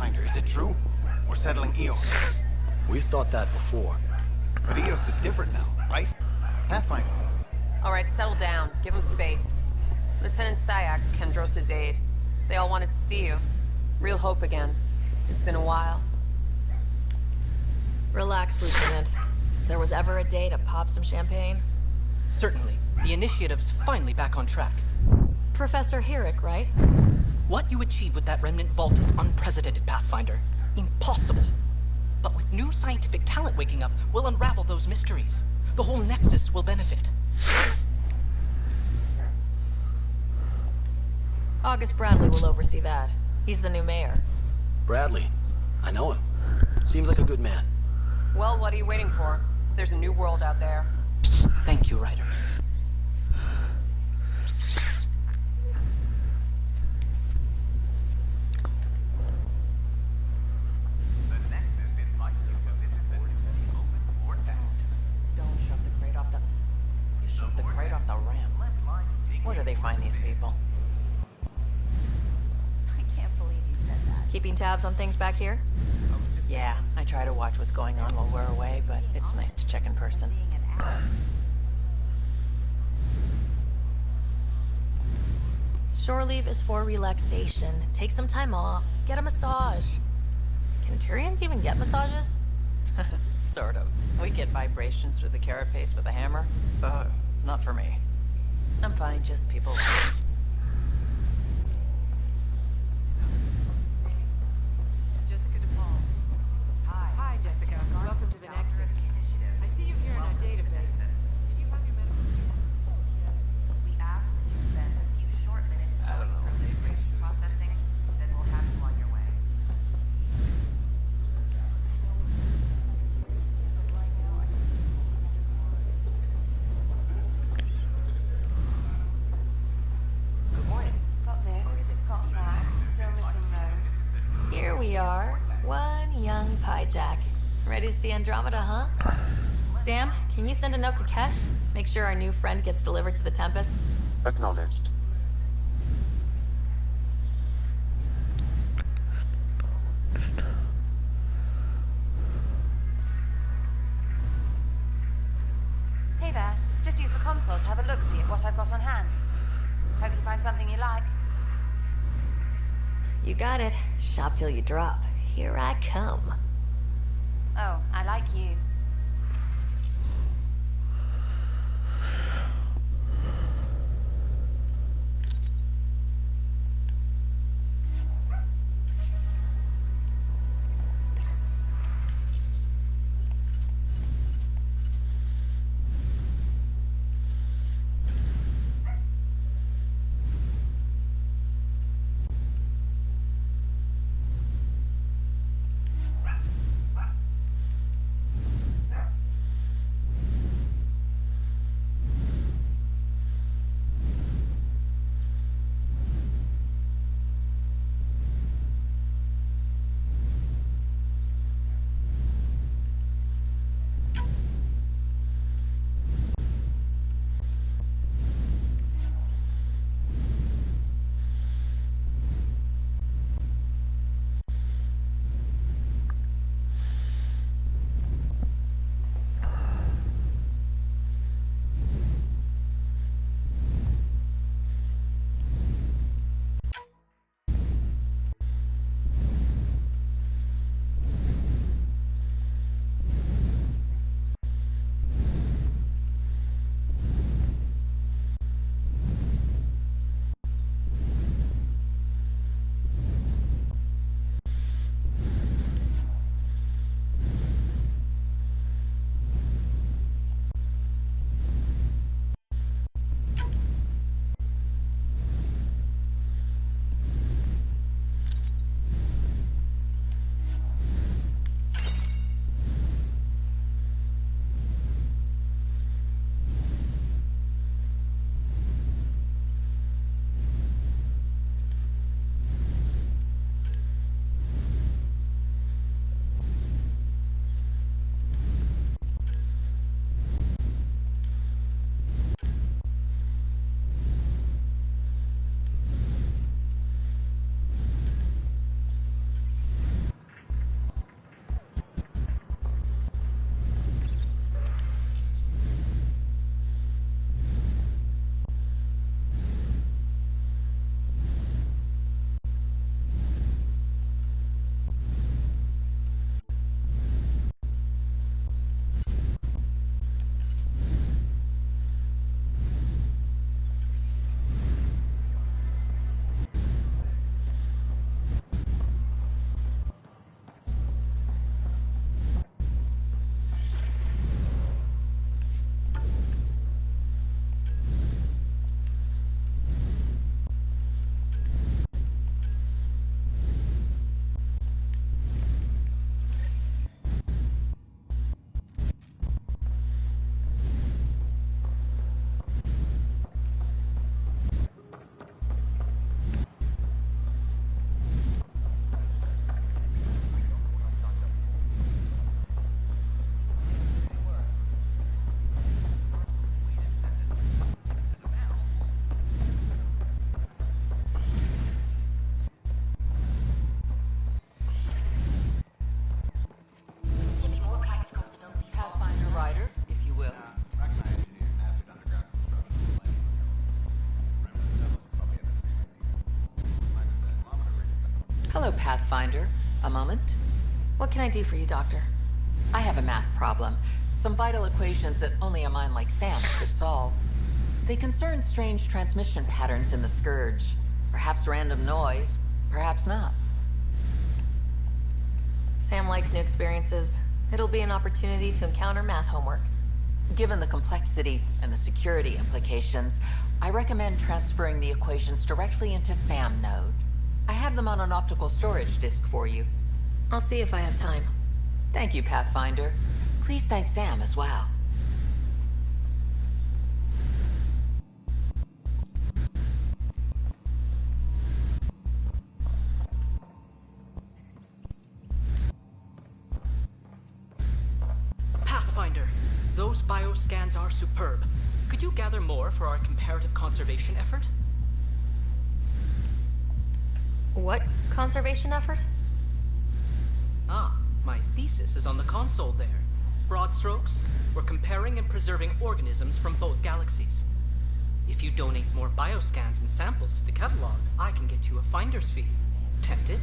Pathfinder, is it true? We're settling Eos. We've thought that before. But Eos is different now, right? Pathfinder. All right, settle down. Give him space. Lieutenant Syax, Kendros' aide. They all wanted to see you. Real hope again. It's been a while. Relax, Lieutenant. If there was ever a day to pop some champagne. Certainly. The initiative's finally back on track. Professor Herrick, right? What you achieved with that Remnant vault is unprecedented, Pathfinder. Impossible. But with new scientific talent waking up, we'll unravel those mysteries. The whole Nexus will benefit. August Bradley will oversee that. He's the new mayor. Bradley. I know him. Seems like a good man. Well, what are you waiting for? There's a new world out there. Thank you, Ryder. Don't shove the crate off the... You shoved the crate off the ramp. Where do they find these people? I can't believe you said that. Keeping tabs on things back here? Yeah, I try to watch what's going on while we're away, but it's nice to check in person. Shore leave is for relaxation. Take some time off. Get a massage. Can Tyrians even get massages? Sort of. We get vibrations through the carapace with a hammer. Not for me. I'm fine, just people. Jessica DePaul. Hi, Jessica. Welcome to the Nexus. I see you here in our database. Did you have your medical We ask that you spend a few short minutes going through the information processing, then we'll have you on your way. Good morning. Got this, got that. Still missing those. Here we are. One young Pyjack. Ready to see Andromeda, huh? Sam, can you send a note to Kesh? Make sure our new friend gets delivered to the Tempest. Acknowledged. Hey there. Just use the console to have a look-see at what I've got on hand. Hope you find something you like. You got it. Shop till you drop. Here I come. Oh, I like you. Hello, Pathfinder. A moment? What can I do for you, Doctor? I have a math problem. Some vital equations that only a mind like Sam could solve. They concern strange transmission patterns in the Scourge. Perhaps random noise, perhaps not. Sam likes new experiences. It'll be an opportunity to encounter math homework. Given the complexity and the security implications, I recommend transferring the equations directly into SAM node. I have them on an optical storage disk for you. I'll see if I have time. Thank you, Pathfinder. Please thank Sam as well. Pathfinder, those bioscans are superb. Could you gather more for our comparative conservation effort? What conservation effort? Ah, my thesis is on the console there. Broad strokes, we're comparing and preserving organisms from both galaxies. If you donate more bioscans and samples to the catalog, I can get you a finder's fee. Tempted?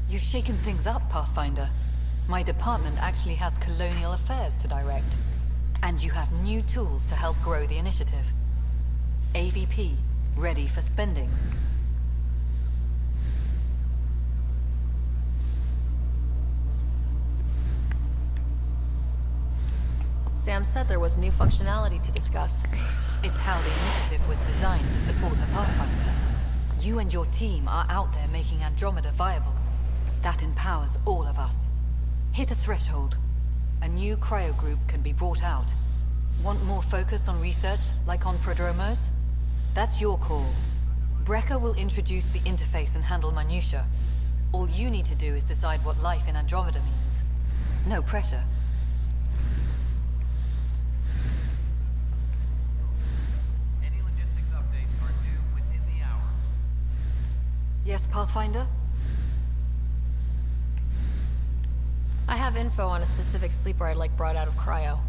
You've shaken things up, Pathfinder. My department actually has colonial affairs to direct. And you have new tools to help grow the initiative. AVP, ready for spending. Sam said there was new functionality to discuss. It's how the initiative was designed to support the Pathfinder. You and your team are out there making Andromeda viable. That empowers all of us. Hit a threshold. A new cryo group can be brought out. Want more focus on research, like on prodromos? That's your call. Brecker will introduce the interface and handle minutiae. All you need to do is decide what life in Andromeda means. No pressure. Any logistics updates are due within the hour. Yes, Pathfinder? I have info on a specific sleeper I'd like brought out of cryo.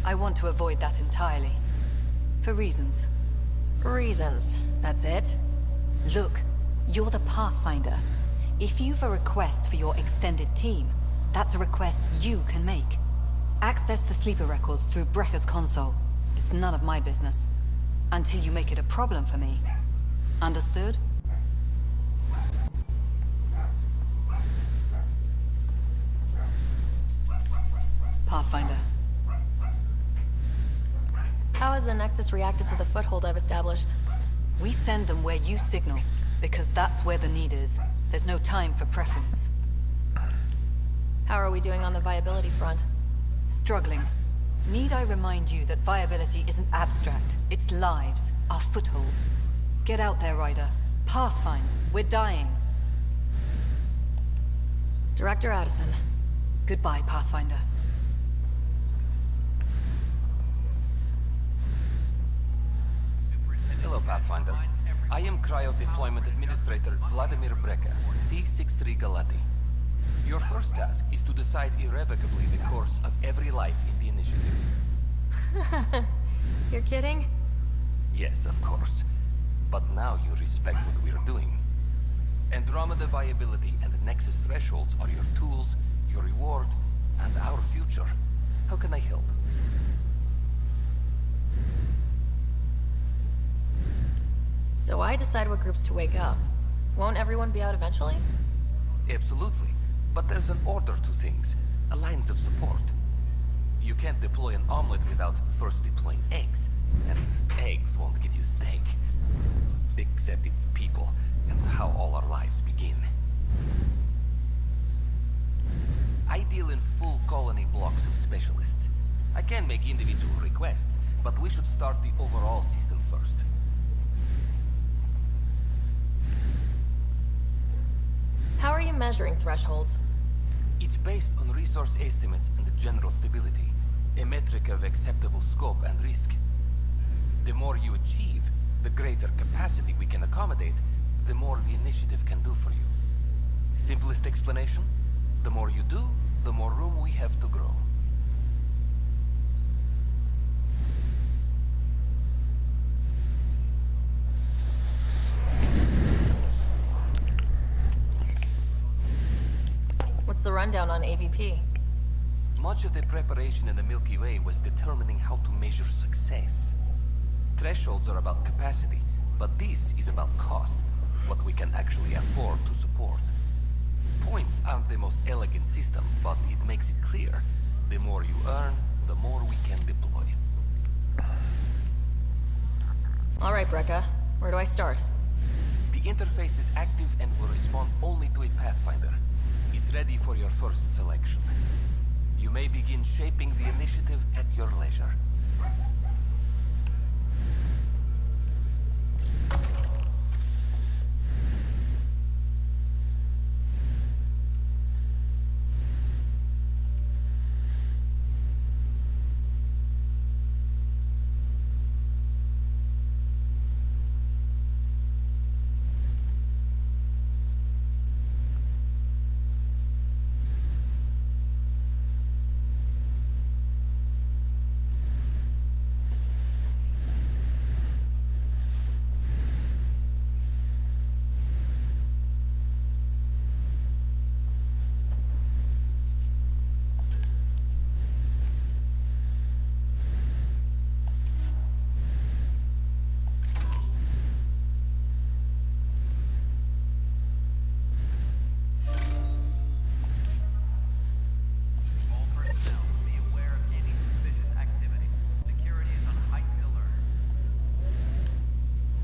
I want to avoid that entirely. For reasons. Reasons, that's it? Look, you're the Pathfinder. If you've a request for your extended team, that's a request you can make. Access the sleeper records through Brecker's console. It's none of my business. Until you make it a problem for me. Understood? Pathfinder. How has the Nexus reacted to the foothold I've established? We send them where you signal, because that's where the need is. There's no time for preference. How are we doing on the viability front? Struggling. Need I remind you that viability isn't abstract? It's lives, our foothold. Get out there, Ryder. Pathfind. We're dying. Director Addison. Goodbye, Pathfinder. Hello, Pathfinder. I am Cryo Deployment Administrator Vladimir Breka, C-63 Galati. Your first task is to decide irrevocably the course of every life in the initiative. You're kidding? Yes, of course. But now you respect what we're doing. Andromeda viability and the Nexus thresholds are your tools, your reward, and our future. How can I help? So I decide what groups to wake up. Won't everyone be out eventually? Absolutely. But there's an order to things, a lines of support. You can't deploy an omelet without first deploying eggs. And eggs won't get you steak. Except it's people, and how all our lives begin. I deal in full colony blocks of specialists. I can make individual requests, but we should start the overall system first. How are you measuring thresholds? It's based on resource estimates and the general stability, a metric of acceptable scope and risk. The more you achieve, the greater capacity we can accommodate, the more the initiative can do for you. Simplest explanation? The more you do, the more room we have to grow. What's the rundown on AVP? Much of the preparation in the Milky Way was determining how to measure success. Thresholds are about capacity, but this is about cost, what we can actually afford to support. Points aren't the most elegant system, but it makes it clear. The more you earn, the more we can deploy. All right, Breka. Where do I start? The interface is active and will respond only to a Pathfinder. It's ready for your first selection. You may begin shaping the initiative at your leisure.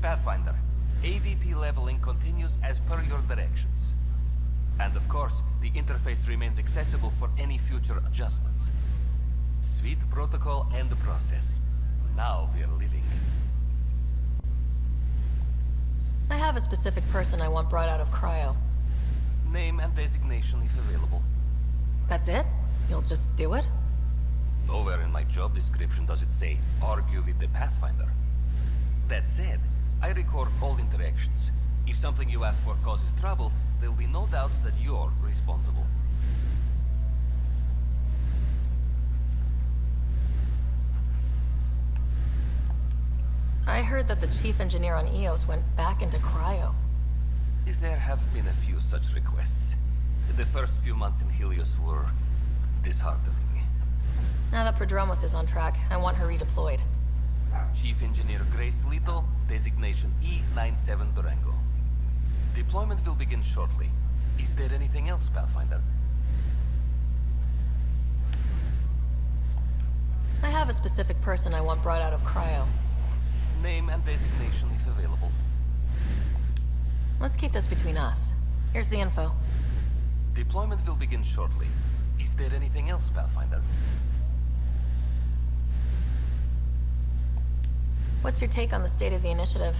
Pathfinder, AVP leveling continues as per your directions. And of course, the interface remains accessible for any future adjustments. Sweet protocol and process. Now we're living. I have a specific person I want brought out of cryo. Name and designation if available. That's it? You'll just do it? Nowhere in my job description does it say, argue with the Pathfinder. That said, I record all interactions. If something you ask for causes trouble, there will be no doubt that you're responsible. I heard that the chief engineer on EOS went back into cryo. There have been a few such requests. The first few months in Helios were disheartening. Now that Prodromos is on track, I want her redeployed. Chief Engineer Grace Lito, designation E97 Durango. Deployment will begin shortly. Is there anything else, Pathfinder? I have a specific person I want brought out of cryo. Name and designation if available. Let's keep this between us. Here's the info. Deployment will begin shortly. Is there anything else, Pathfinder? What's your take on the state of the initiative?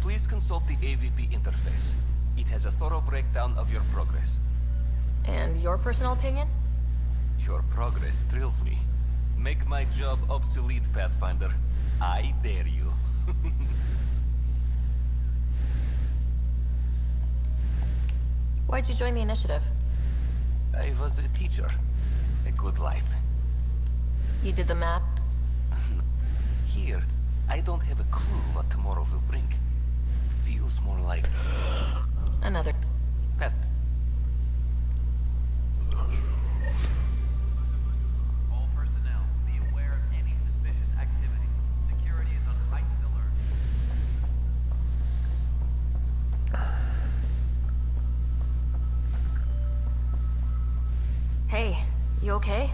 Please consult the AVP interface. It has a thorough breakdown of your progress. And your personal opinion? Your progress thrills me. Make my job obsolete, Pathfinder. I dare you. Why'd you join the initiative? I was a teacher. A good life. You did the math? Here, I don't have a clue what tomorrow will bring. Feels more like... Another... Path... All personnel, be aware of any suspicious activity. Security is on heightened alert. Hey, you okay?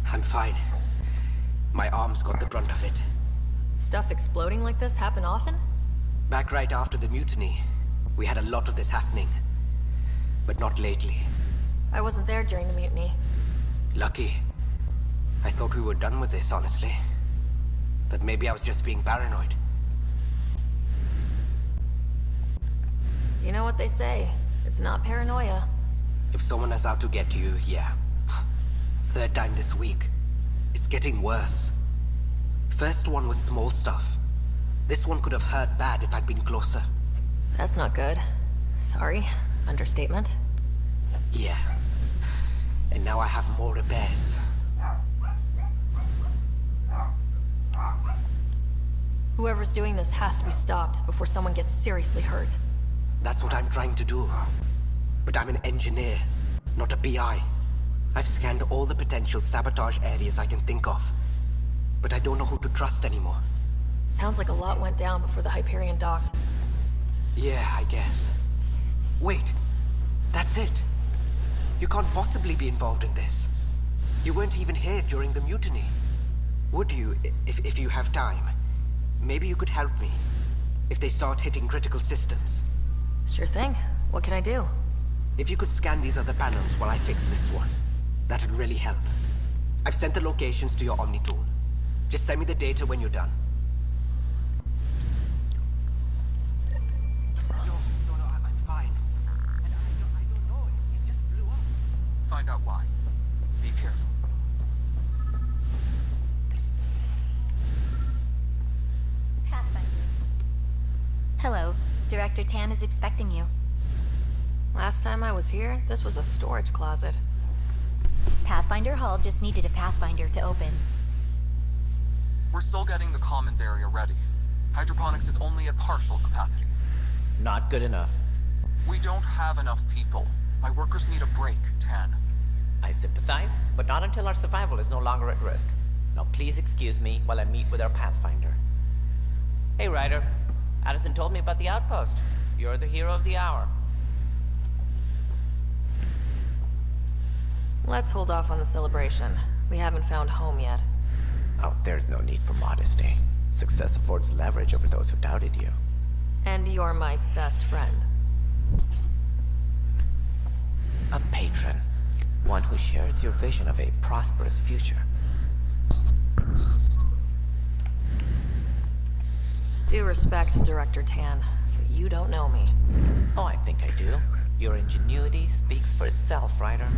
I'm fine. My arms got the brunt of it. Stuff exploding like this happen often? Back right after the mutiny, we had a lot of this happening. But not lately. I wasn't there during the mutiny. Lucky. I thought we were done with this, honestly. That maybe I was just being paranoid. You know what they say. It's not paranoia. If someone is out to get you, yeah. Third time this week. It's getting worse. First one was small stuff. This one could have hurt bad if I'd been closer. That's not good. Sorry. Understatement. Yeah. And now I have more repairs. Whoever's doing this has to be stopped before someone gets seriously hurt. That's what I'm trying to do. But I'm an engineer, not a PI. I've scanned all the potential sabotage areas I can think of. But I don't know who to trust anymore. Sounds like a lot went down before the Hyperion docked. Yeah, I guess. Wait. That's it. You can't possibly be involved in this. You weren't even here during the mutiny. Would you, if you have time? Maybe you could help me. If they start hitting critical systems. Sure thing. What can I do? If you could scan these other panels while I fix this one, that would really help. I've sent the locations to your Omni tool. Just send me the data when you're done. No, I'm fine. And I don't know. It just blew up. Find out why. Be careful. Pathfinder. Hello. Director Tan is expecting you. Last time I was here, this was a storage closet. Pathfinder Hall just needed a Pathfinder to open. We're still getting the commons area ready. Hydroponics is only at partial capacity. Not good enough. We don't have enough people. My workers need a break, Tan. I sympathize, but not until our survival is no longer at risk. Now please excuse me while I meet with our Pathfinder. Hey Ryder, Addison told me about the outpost. You're the hero of the hour. Let's hold off on the celebration. We haven't found home yet. Oh, there's no need for modesty. Success affords leverage over those who doubted you. And you're my best friend. A patron. One who shares your vision of a prosperous future. Due respect, Director Tan, but you don't know me. Oh, I think I do. Your ingenuity speaks for itself, Ryder.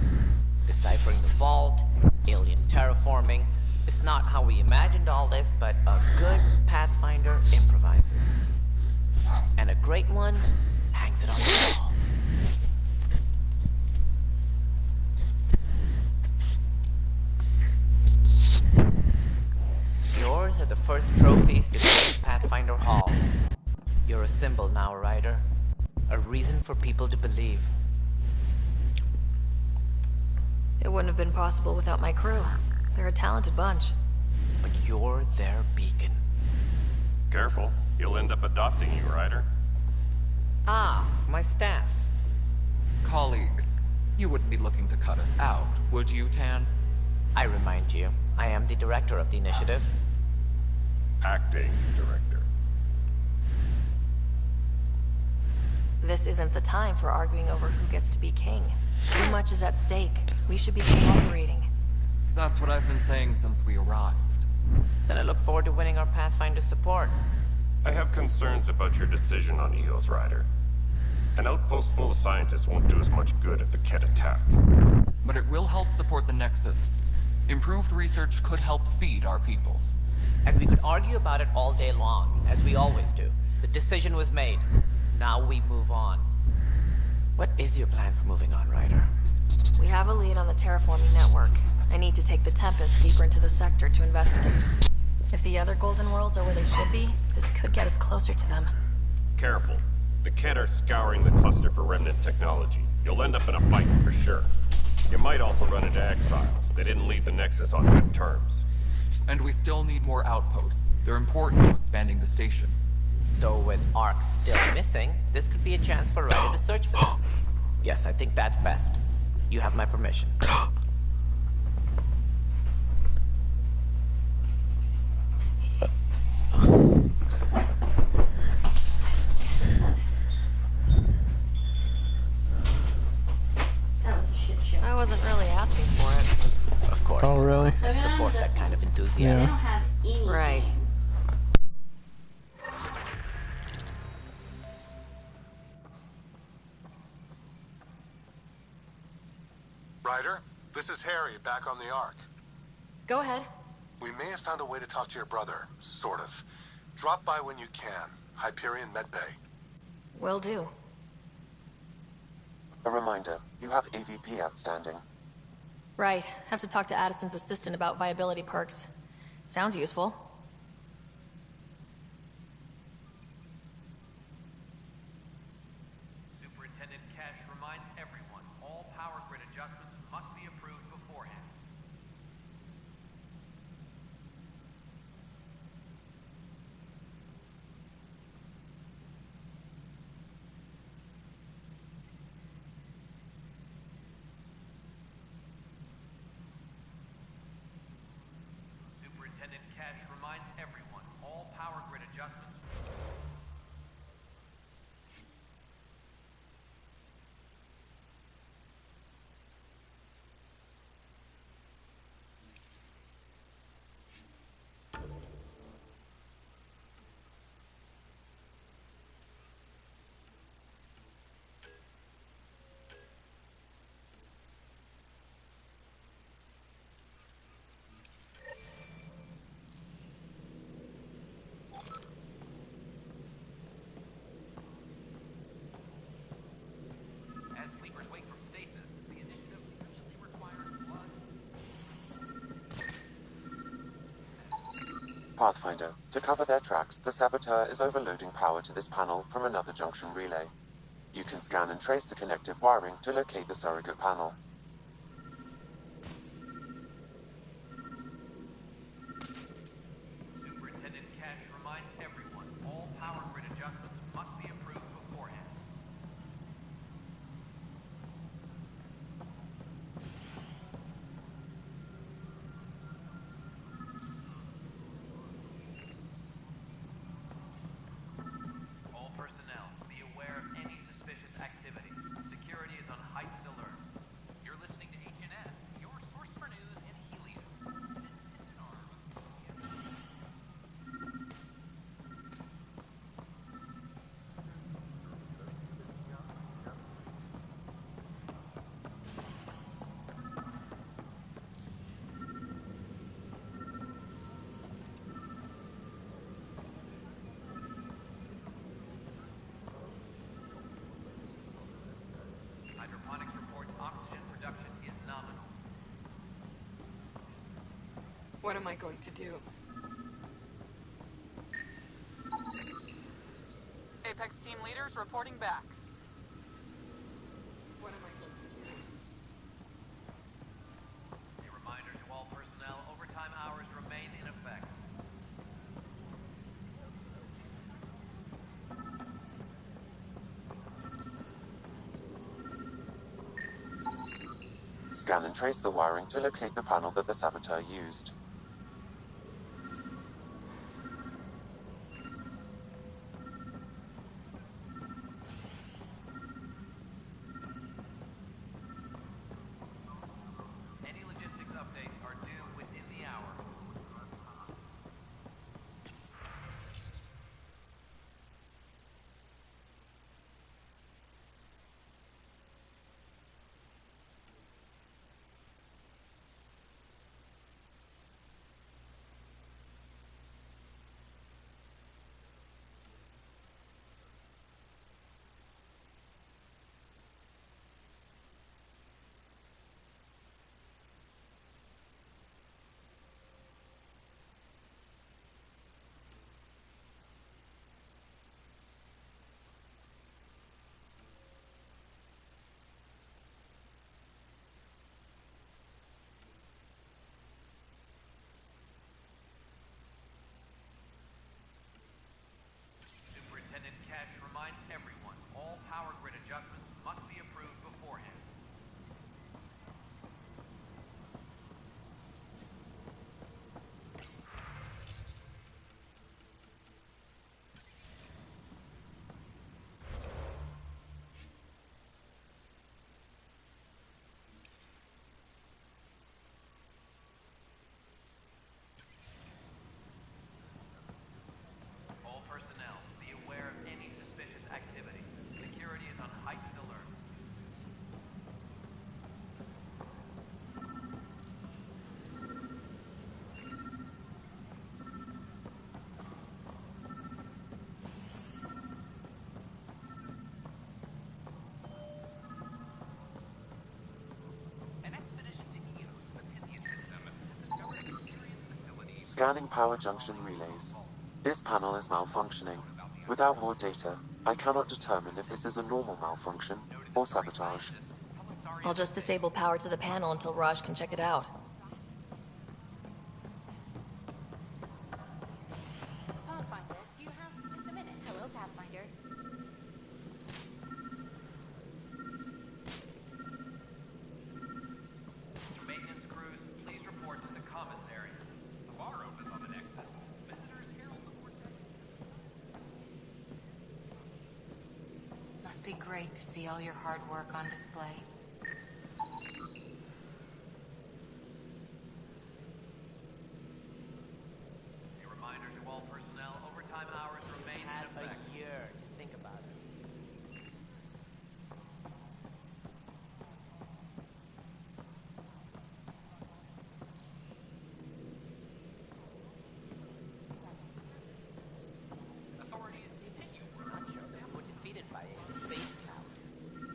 Deciphering the vault, alien terraforming. It's not how we imagined all this, but a good Pathfinder improvises. And a great one hangs it on the wall. Yours are the first trophies to grace Pathfinder Hall. You're a symbol now, Ryder. A reason for people to believe. It wouldn't have been possible without my crew. They're a talented bunch. But you're their beacon. Careful. He'll end up adopting you, Ryder. Ah, my staff. Colleagues, you wouldn't be looking to cut us out, would you, Tan? I remind you, I am the director of the initiative. Acting director. This isn't the time for arguing over who gets to be king. Too much is at stake. We should be cooperating. That's what I've been saying since we arrived. Then I look forward to winning our Pathfinder support. I have concerns about your decision on Eos Rider. An outpost full of scientists won't do as much good if the Ket attack. But it will help support the Nexus. Improved research could help feed our people. And we could argue about it all day long, as we always do. The decision was made. Now we move on. What is your plan for moving on, Ryder? We have a lead on the terraforming network. I need to take the Tempest deeper into the sector to investigate. If the other Golden Worlds are where they should be, this could get us closer to them. Careful. The Ket are scouring the cluster for Remnant technology. You'll end up in a fight for sure. You might also run into exiles. They didn't leave the Nexus on good terms. And we still need more outposts. They're important to expanding the station. Though with Ark still missing, this could be a chance for Ryder to search for them. Yes, I think that's best. You have my permission. That was a shit show. I wasn't really asking for it. Of course. Oh, really? I support that kind of enthusiasm. They don't have anything. Right. Ryder, this is Harry, back on the Ark. Go ahead. We may have found a way to talk to your brother, sort of. Drop by when you can. Hyperion Medbay. Will do. A reminder, you have AVP outstanding. Right. Have to talk to Addison's assistant about viability perks. Sounds useful. Superintendent Cash reminds everyone, all power grid adjustments must be approved beforehand. Superintendent Cash reminds everyone, all power grid adjustments. As sleepers wake from stasis, the initiative usually requires blood. Pathfinder, to cover their tracks, the Saboteur is overloading power to this panel from another junction relay. You can scan and trace the connective wiring to locate the surrogate panel. Superintendent Cash reminds everyone, all power grid adjustments must be approved beforehand. All personnel, be aware of any suspicious activity. Security is on heightened alert. You're listening to HNS, your source for news in Helios. Hydroponics reports oxygen production is nominal. What am I going to do? Apex team leaders reporting back. What am I going to do? A reminder to all personnel, overtime hours remain in effect. Scan and trace the wiring to locate the panel that the Saboteur used. Scanning power junction relays. This panel is malfunctioning. Without more data, I cannot determine if this is a normal malfunction or sabotage. I'll just disable power to the panel until Raj can check it out. Pathfinder, do you have just a minute? Hello, Pathfinder. Maintenance crews, please report to the commons area. The bar opens on the Nexus. Visitors herald before Must be great to see all your hard work on display. A reminder to all personnel, overtime hours remain in effect. A year to think about it. Authorities continue work. Not sure they were defeated by a space tower.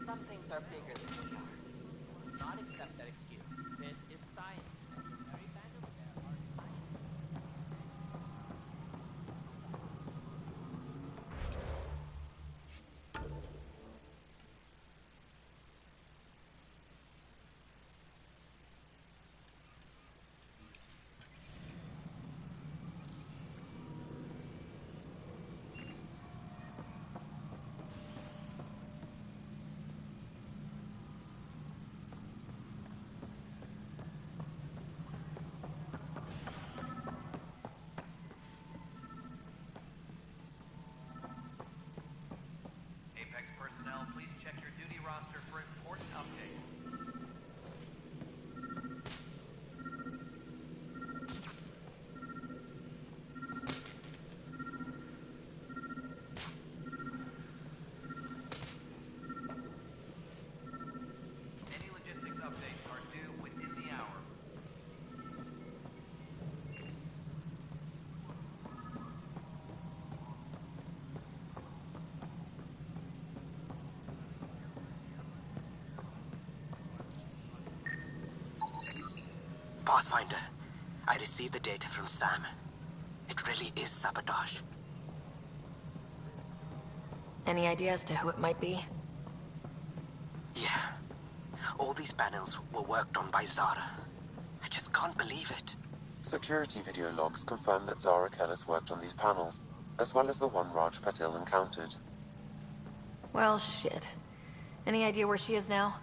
Some things are bigger than we are. Not accept that excuse. This is science. Very bad over there are science. Apex personnel, please check your duty roster for important updates. Any logistics updates are due within the hour. Pathfinder, I received the data from Sam. It really is sabotage. Any idea as to who it might be? Yeah. All these panels were worked on by Zara. I just can't believe it. Security video logs confirm that Zara Kellis worked on these panels, as well as the one Raj Patil encountered. Well, shit. Any idea where she is now?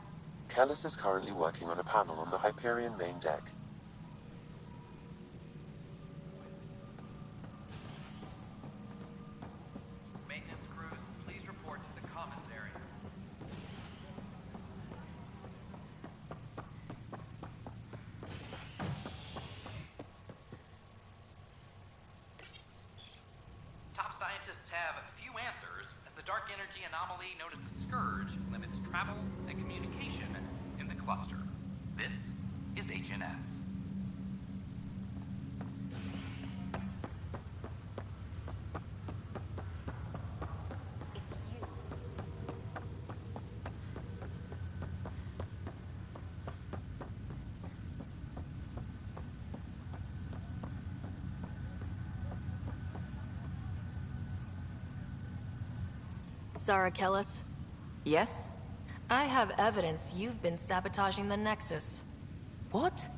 Kellis is currently working on a panel on the Hyperion main deck. Maintenance crews, please report to the commons area. Top scientists have few answers, as the dark energy anomaly known as the Scourge limits travel and communication in the cluster. This is HNS. Zara Kellis? Yes? I have evidence you've been sabotaging the Nexus. What?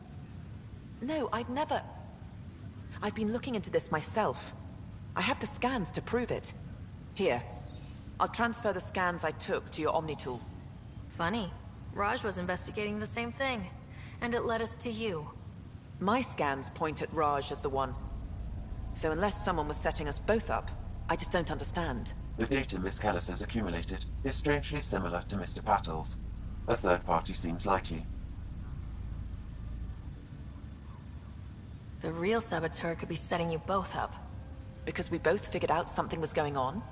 No, I'd never... I've been looking into this myself. I have the scans to prove it. Here. I'll transfer the scans I took to your Omni tool. Funny. Raj was investigating the same thing, and it led us to you. My scans point at Raj as the one. So unless someone was setting us both up, I just don't understand. The data Miss Kellis has accumulated is strangely similar to Mr. Patil's. A third party seems likely. The real saboteur could be setting you both up. Because we both figured out something was going on?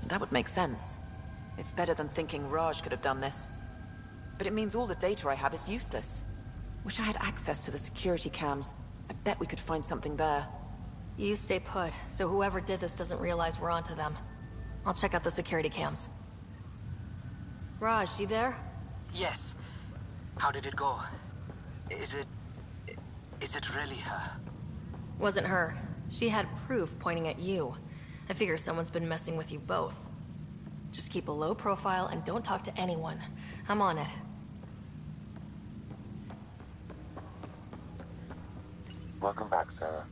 That would make sense. It's better than thinking Raj could have done this. But it means all the data I have is useless. Wish I had access to the security cams. I bet we could find something there. You stay put, so whoever did this doesn't realize we're onto them. I'll check out the security cams. Raj, you there? Yes. How did it go? Is it really her? Wasn't her. She had proof pointing at you. I figure someone's been messing with you both. Just keep a low profile and don't talk to anyone. I'm on it. Welcome back, Sarah.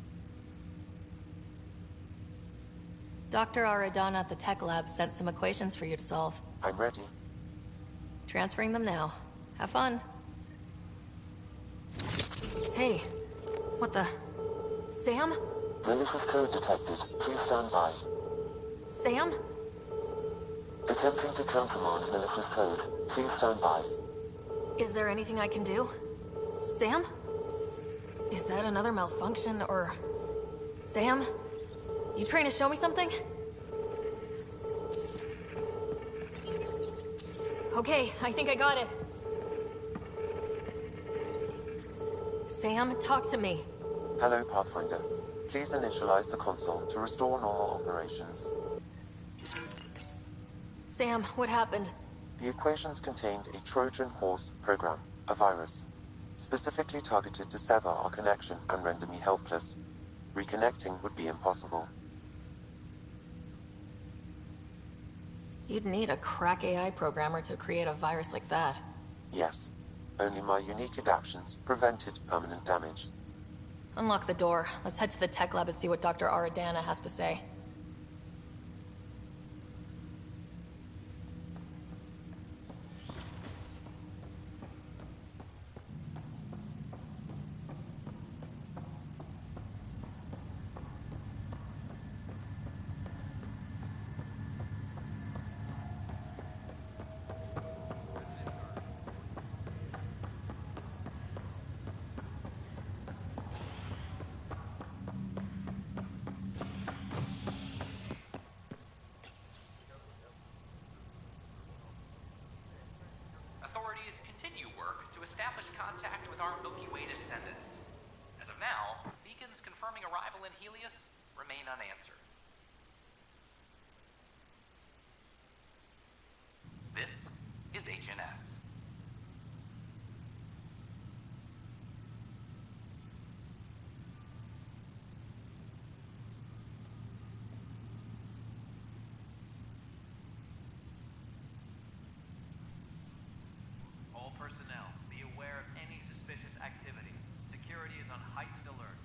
Dr. Aradana at the tech lab sent some equations for you to solve. I'm ready. Transferring them now. Have fun. Hey, what the... Sam? Malicious code detected. Please stand by. Sam? Attempting to countermand malicious code. Please stand by. Is there anything I can do? Sam? Is that another malfunction, or... Sam? You trying to show me something? Okay, I think I got it. Sam, talk to me. Hello, Pathfinder. Please initialize the console to restore normal operations. Sam, what happened? The equations contained a Trojan horse program, a virus, specifically targeted to sever our connection and render me helpless. Reconnecting would be impossible. You'd need a crack AI programmer to create a virus like that. Yes. Only my unique adaptions prevented permanent damage. Unlock the door. Let's head to the tech lab and see what Dr. Aradana has to say. Authorities continue work to establish contact with our Milky Way descendants. As of now, beacons confirming arrival in Helios remain unanswered. This is HNS. All personnel, be aware of any suspicious activity. Security is on heightened alert.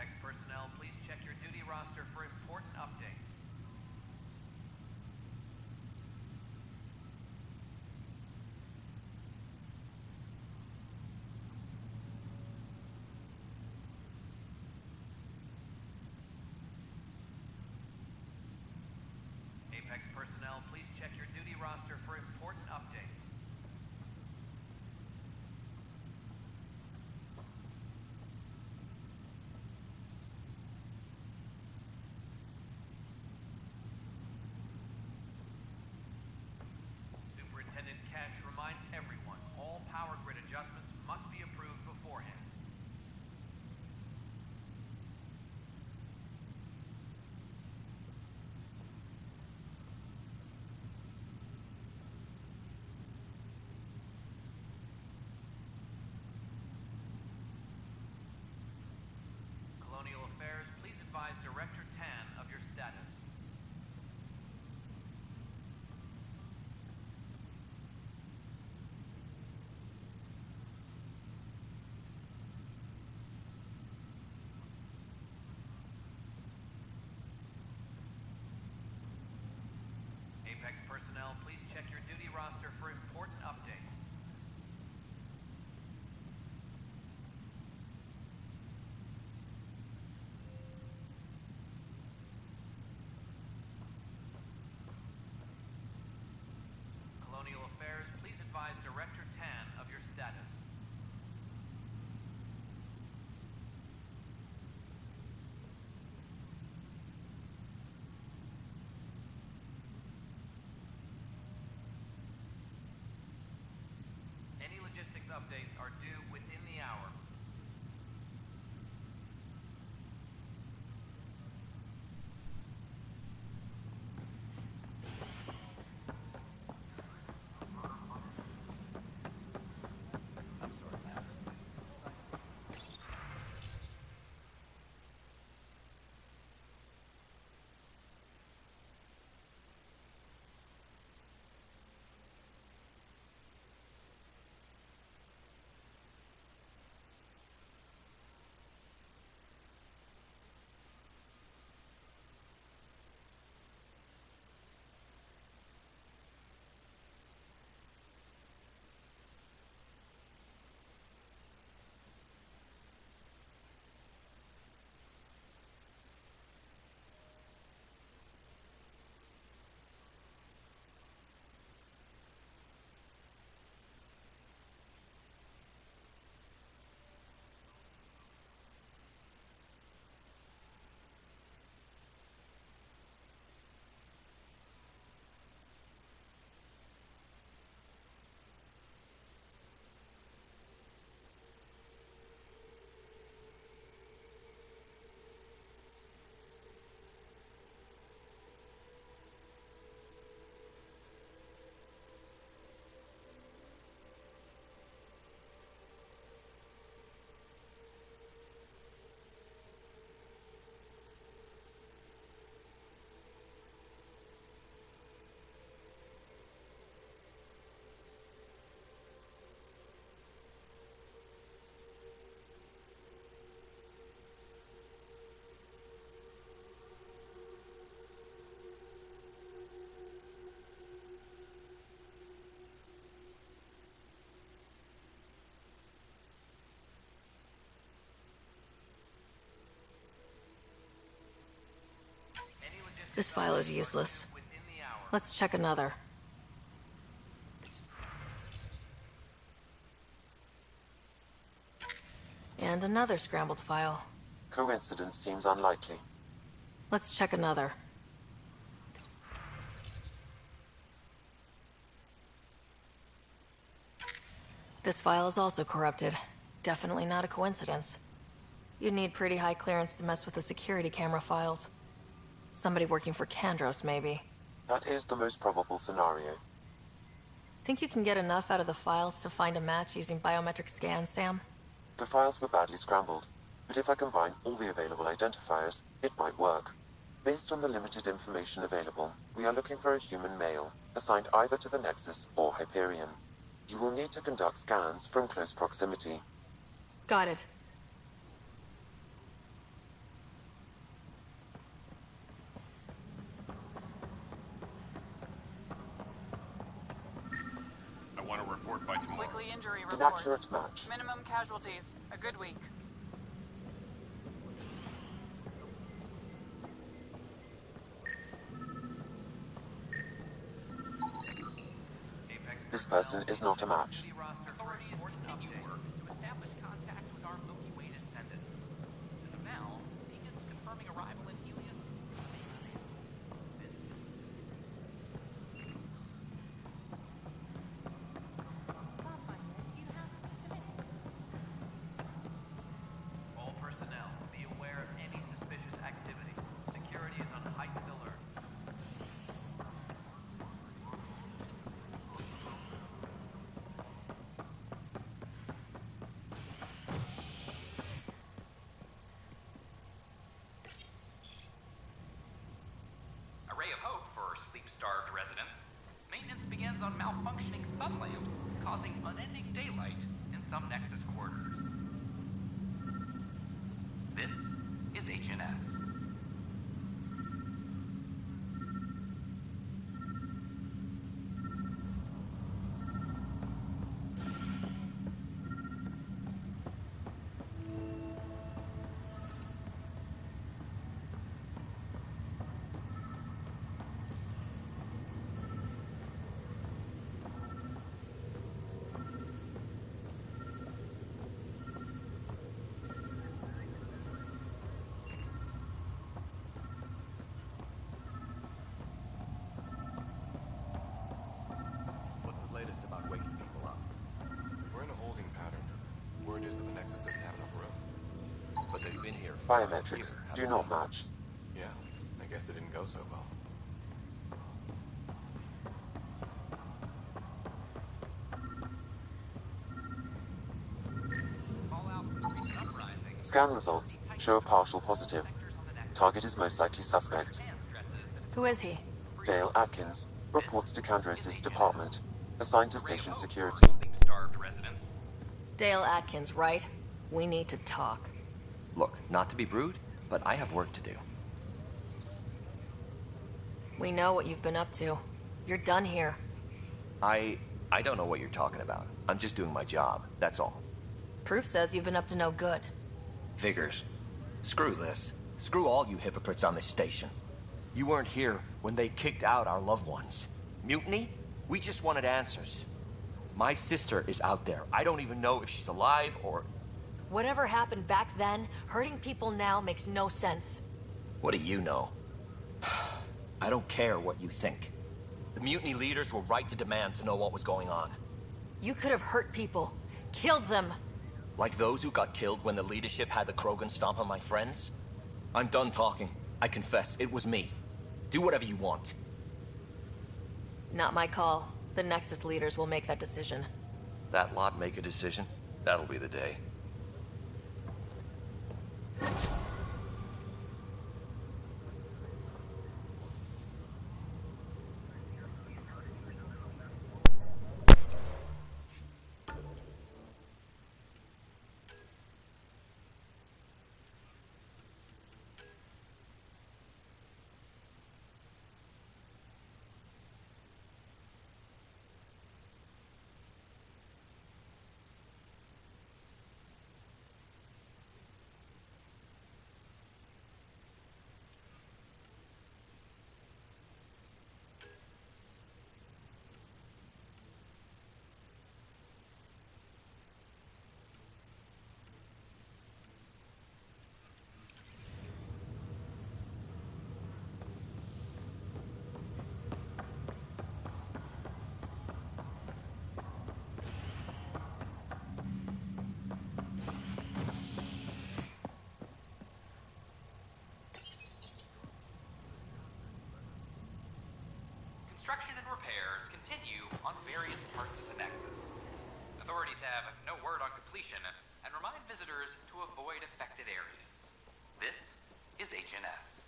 Apex personnel, please check your duty roster for important updates. Apex personnel, please check your duty roster for important updates. Superintendent Cash reminds everyone, all power grid adjustments must be approved beforehand. Colonial Affairs, please advise Director Tan of your status. Apex personnel, please check your duty roster for important updates. Colonial Affairs, please advise Director Tan of your status. Any logistics updates are due within the hour. This file is useless. Let's check another. And another scrambled file. Coincidence seems unlikely. Let's check another. This file is also corrupted. Definitely not a coincidence. You'd need pretty high clearance to mess with the security camera files. Somebody working for Kandros, maybe. That is the most probable scenario. Think you can get enough out of the files to find a match using biometric scans, Sam? The files were badly scrambled, but if I combine all the available identifiers, it might work. Based on the limited information available, we are looking for a human male, assigned either to the Nexus or Hyperion. You will need to conduct scans from close proximity. Got it. report by tomorrow. Weekly injury report. Inaccurate match. Minimum casualties. A good week. This person is not a match. Authorities continue work to establish contact with our Milky Way descendants. As of now, beacons confirming arrival in Helios. All personnel, be aware of any suspicious activity. Security is on heightened alert. A ray of hope for sleep-starved residents. Maintenance begins on malfunctioning sun lamps, causing unending daylight in some Nexus quarters. This is HNS. What's the latest about waking people up? We're in a holding pattern. Word is that the Nexus doesn't have enough room. But they've been here. Biometrics do not match. Yeah, I guess it didn't go so well. Scan results show a partial positive. Target is most likely suspect. Who is he? Dale Atkins reports to Kandros' department, assigned to station security. Dale Atkins, right? We need to talk. Look, not to be rude, but I have work to do. We know what you've been up to. You're done here. I don't know what you're talking about. I'm just doing my job, that's all. Proof says you've been up to no good. Figures. Screw this. Screw all you hypocrites on this station. You weren't here when they kicked out our loved ones. Mutiny? We just wanted answers. My sister is out there. I don't even know if she's alive or... Whatever happened back then, hurting people now makes no sense. What do you know? I don't care what you think. The mutiny leaders were right to demand to know what was going on. You could have hurt people. Killed them. Like those who got killed when the leadership had the Krogan stomp on my friends? I'm done talking. I confess, it was me. Do whatever you want. Not my call. The Nexus leaders will make that decision. That lot make a decision? That'll be the day. Construction and repairs continue on various parts of the Nexus. Authorities have no word on completion and remind visitors to avoid affected areas. This is HNS.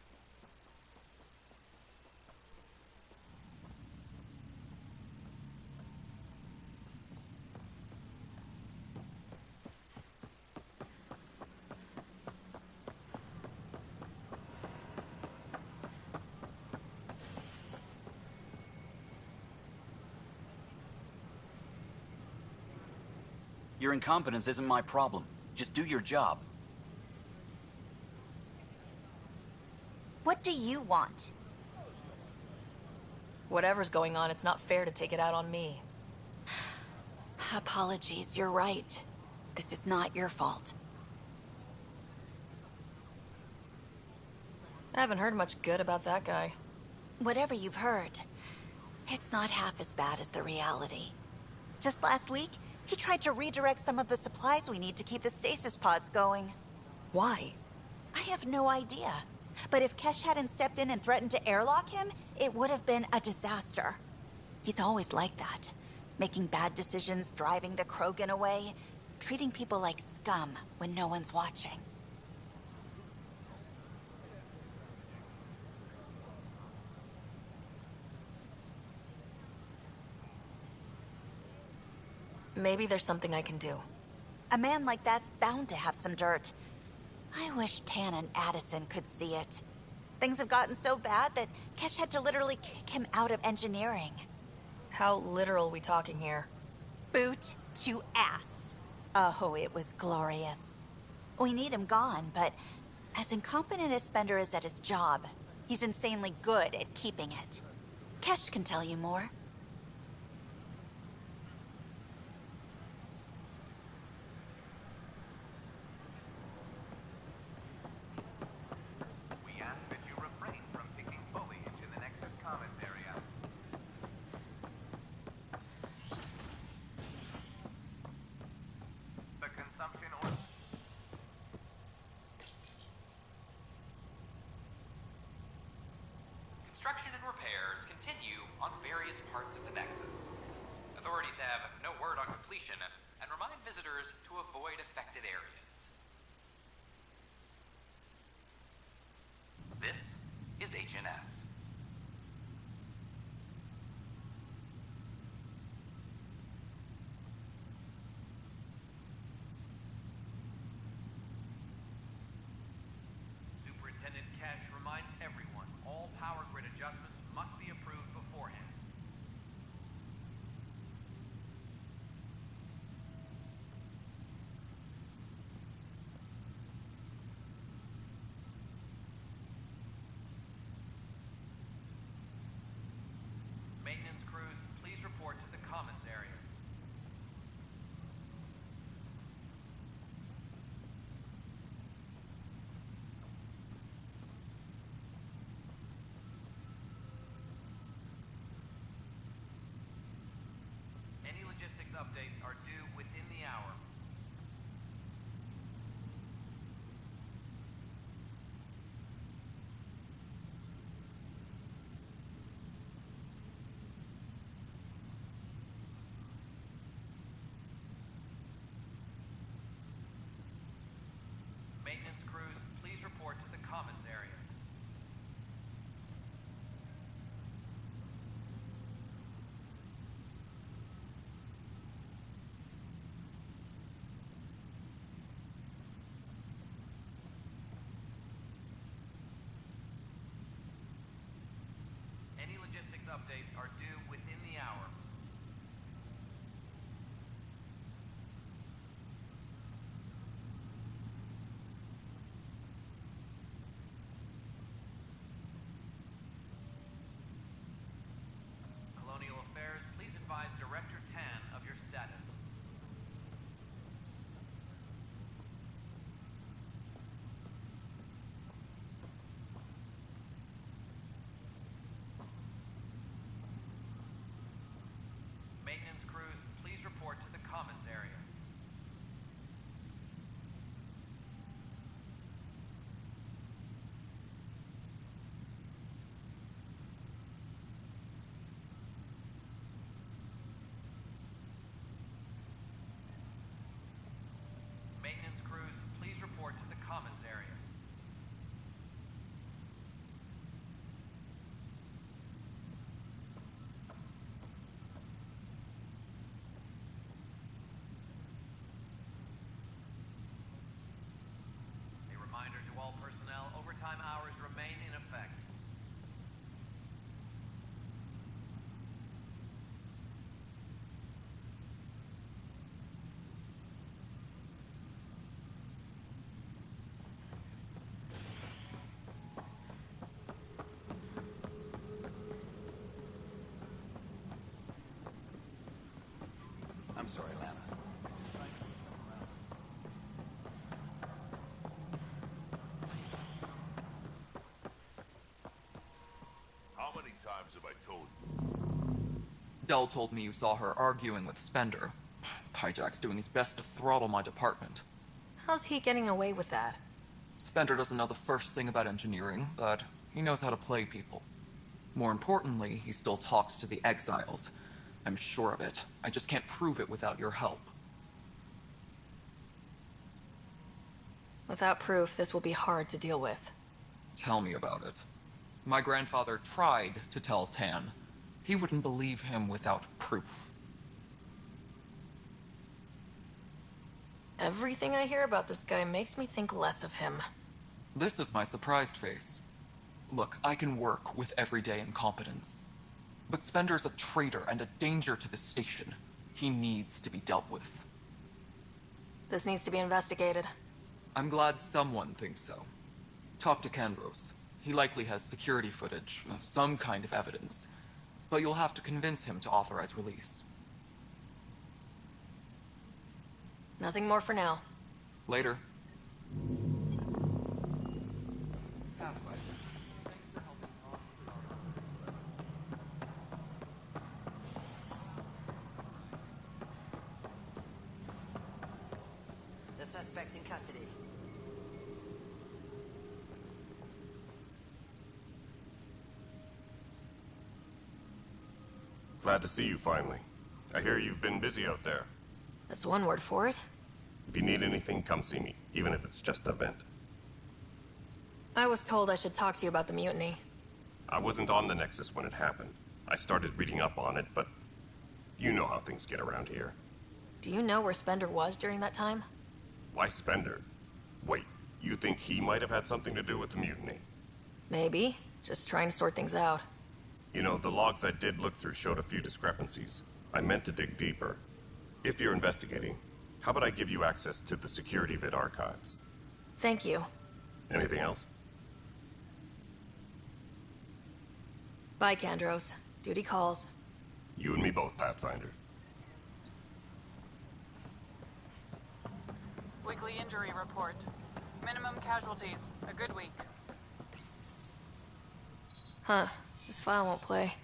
Your incompetence isn't my problem. Just do your job. What do you want? Whatever's going on, it's not fair to take it out on me. Apologies, you're right. This is not your fault. I haven't heard much good about that guy. Whatever you've heard, it's not half as bad as the reality. Just last week, he tried to redirect some of the supplies we need to keep the stasis pods going. Why? I have no idea. But if Kesh hadn't stepped in and threatened to airlock him, it would have been a disaster. He's always like that. Making bad decisions, driving the Krogan away, treating people like scum when no one's watching. Maybe there's something I can do. A man like that's bound to have some dirt. I wish Tan and Addison could see it. Things have gotten so bad that Kesh had to literally kick him out of engineering. How literal we talking here? Boot to ass. Oh, it was glorious. We need him gone, but as incompetent as Spender is at his job, he's insanely good at keeping it. Kesh can tell you more. We ask that you refrain from picking foliage in the Nexus Commons area. The consumption or... Construction and repairs continue on various parts of the Nexus. Authorities have no word on completion and remind visitors to avoid affected areas. This is HNS. Superintendent Kesh reminds everyone all power grid adjustments must be approved beforehand. I'm sorry, Lana. How many times have I told you? Dell told me you saw her arguing with Spender. Pyjack's doing his best to throttle my department. How's he getting away with that? Spender doesn't know the first thing about engineering, but he knows how to play people. More importantly, he still talks to the exiles. I'm sure of it. I just can't prove it without your help. Without proof, this will be hard to deal with. Tell me about it. My grandfather tried to tell Tan. He wouldn't believe him without proof. Everything I hear about this guy makes me think less of him. This is my surprised face. Look, I can work with everyday incompetence. But Spender's a traitor and a danger to the station. He needs to be dealt with. This needs to be investigated. I'm glad someone thinks so. Talk to Kandros. He likely has security footage, some kind of evidence. But you'll have to convince him to authorize release. Nothing more for now. Later. The suspect's in custody. Glad to see you finally. I hear you've been busy out there. That's one word for it. If you need anything, come see me, even if it's just a vent. I was told I should talk to you about the mutiny. I wasn't on the Nexus when it happened. I started reading up on it, but you know how things get around here. Do you know where Spender was during that time? Why Spender? Wait, you think he might have had something to do with the mutiny? Maybe. Just trying to sort things out. You know, the logs I did look through showed a few discrepancies. I meant to dig deeper. If you're investigating, how about I give you access to the security vid archives? Thank you. Anything else? Bye, Kandros. Duty calls. You and me both, Pathfinder. Weekly injury report. Minimum casualties. A good week. Huh. This file won't play.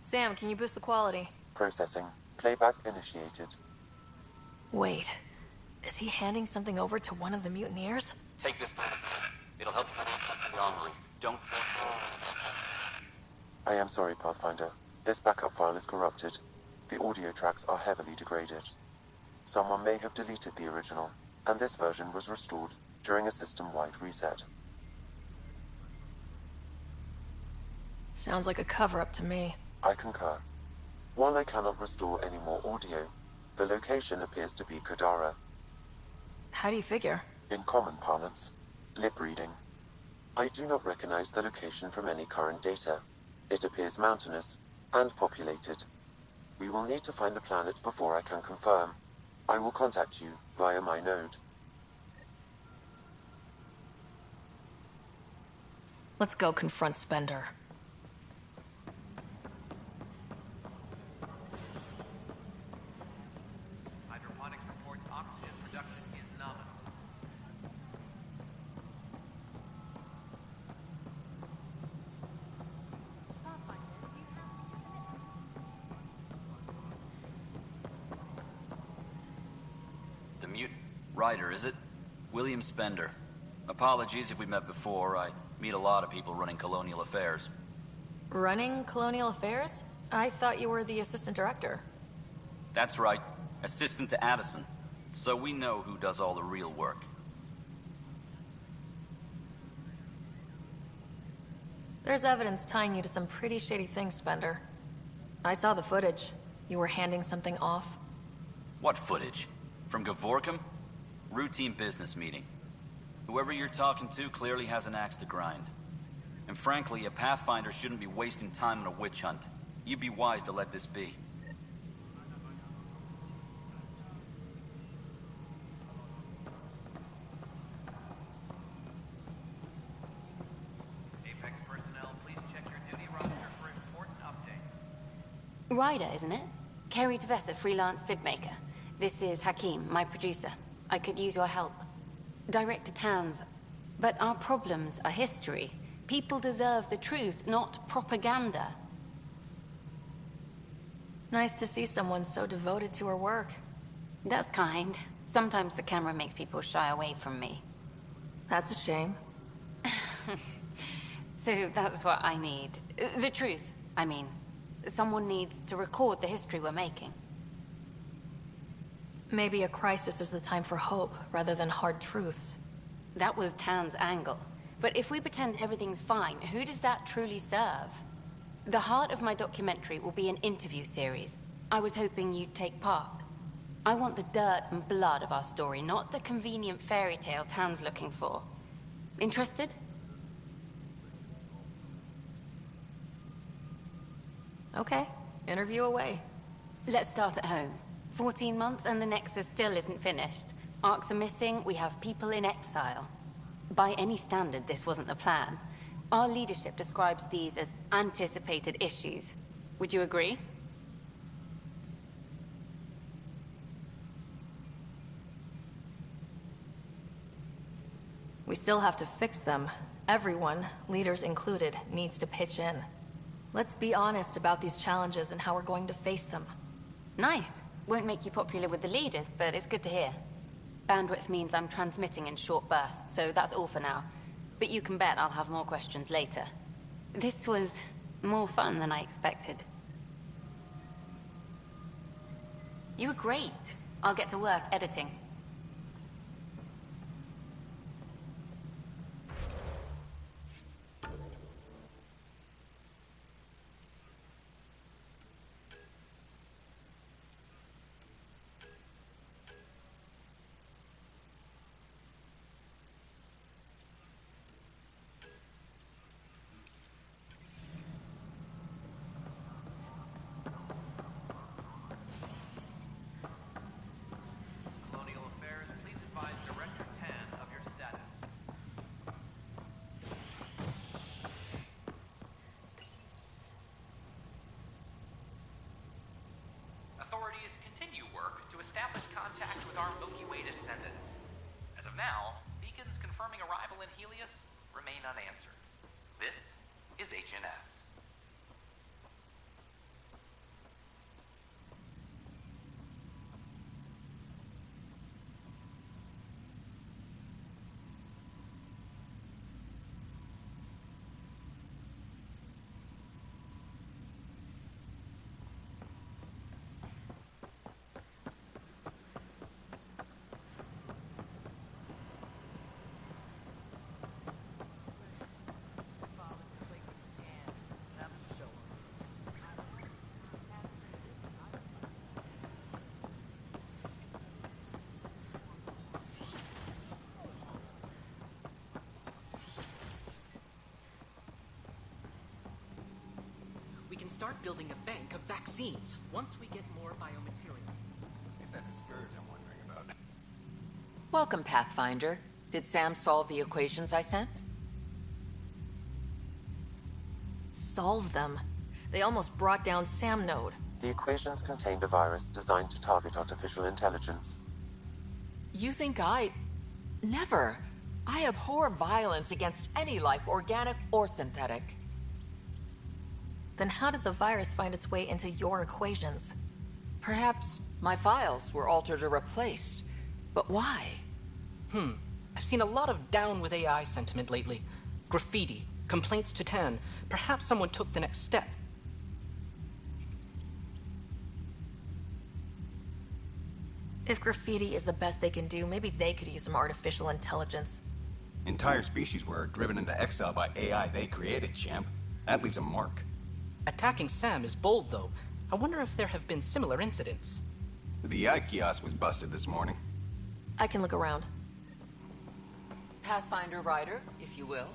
Sam, can you boost the quality? Processing. Playback initiated. Wait. Is he handing something over to one of the mutineers? Take this. It'll help you wrongly. Don't. I am sorry, Pathfinder. This backup file is corrupted. The audio tracks are heavily degraded. Someone may have deleted the original, and this version was restored during a system-wide reset. Sounds like a cover-up to me. I concur. While I cannot restore any more audio, the location appears to be Kadara. How do you figure? In common parlance, lip reading. I do not recognize the location from any current data. It appears mountainous and populated. We will need to find the planet before I can confirm. I will contact you via my node. Let's go confront Spender. Hydroponics reports oxygen production is nominal. The mute Ryder, is it? William Spender. Apologies if we met before. I meet a lot of people running colonial affairs. Running Colonial Affairs? I thought you were the assistant director. That's right. Assistant to Addison. So we know who does all the real work. There's evidence tying you to some pretty shady things, Spender. I saw the footage. You were handing something off. What footage? From Gavorkum? Routine business meeting. Whoever you're talking to clearly has an axe to grind. And frankly, a Pathfinder shouldn't be wasting time on a witch hunt. You'd be wise to let this be. Apex personnel, please check your duty roster for important updates. Ryder, isn't it? Kerry Tvessa, freelance vidmaker. This is Hakim, my producer. I could use your help. Director Tanz, but our problems are history. People deserve the truth, not propaganda. Nice to see someone so devoted to her work. That's kind. Sometimes the camera makes people shy away from me. That's a shame. So that's what I need. The truth, I mean. Someone needs to record the history we're making. Maybe a crisis is the time for hope, rather than hard truths. That was Tan's angle. But if we pretend everything's fine, who does that truly serve? The heart of my documentary will be an interview series. I was hoping you'd take part. I want the dirt and blood of our story, not the convenient fairy tale Tan's looking for. Interested? Okay, interview away. Let's start at home. 14 months and the Nexus still isn't finished. Arcs are missing, we have people in exile. By any standard, this wasn't the plan. Our leadership describes these as anticipated issues. Would you agree? We still have to fix them. Everyone, leaders included, needs to pitch in. Let's be honest about these challenges and how we're going to face them. Nice. Won't make you popular with the leaders, but it's good to hear. Bandwidth means I'm transmitting in short bursts, so that's all for now. But you can bet I'll have more questions later. This was more fun than I expected. You were great. I'll get to work editing. Colonial Affairs, please advise Director Tan of your status. Authorities continue work to establish contact with our Milky Way descendants. As of now, beacons confirming arrival in Helios remain unanswered. This is HNS. We can start building a bank of vaccines once we get more biomaterial. It's that scourge I'm wondering about. Welcome, Pathfinder. Did Sam solve the equations I sent? Solve them. They almost brought down Sam Node. The equations contained a virus designed to target artificial intelligence. You think I... Never. I abhor violence against any life, organic or synthetic. Then how did the virus find its way into your equations? Perhaps my files were altered or replaced. But why? I've seen a lot of down with AI sentiment lately. Graffiti, complaints to 10. Perhaps someone took the next step. If graffiti is the best they can do, maybe they could use some artificial intelligence. Entire species were driven into exile by AI they created, champ. That leaves a mark. Attacking Sam is bold, though. I wonder if there have been similar incidents. The AI kiosk was busted this morning. I can look around. Pathfinder Rider, if you will.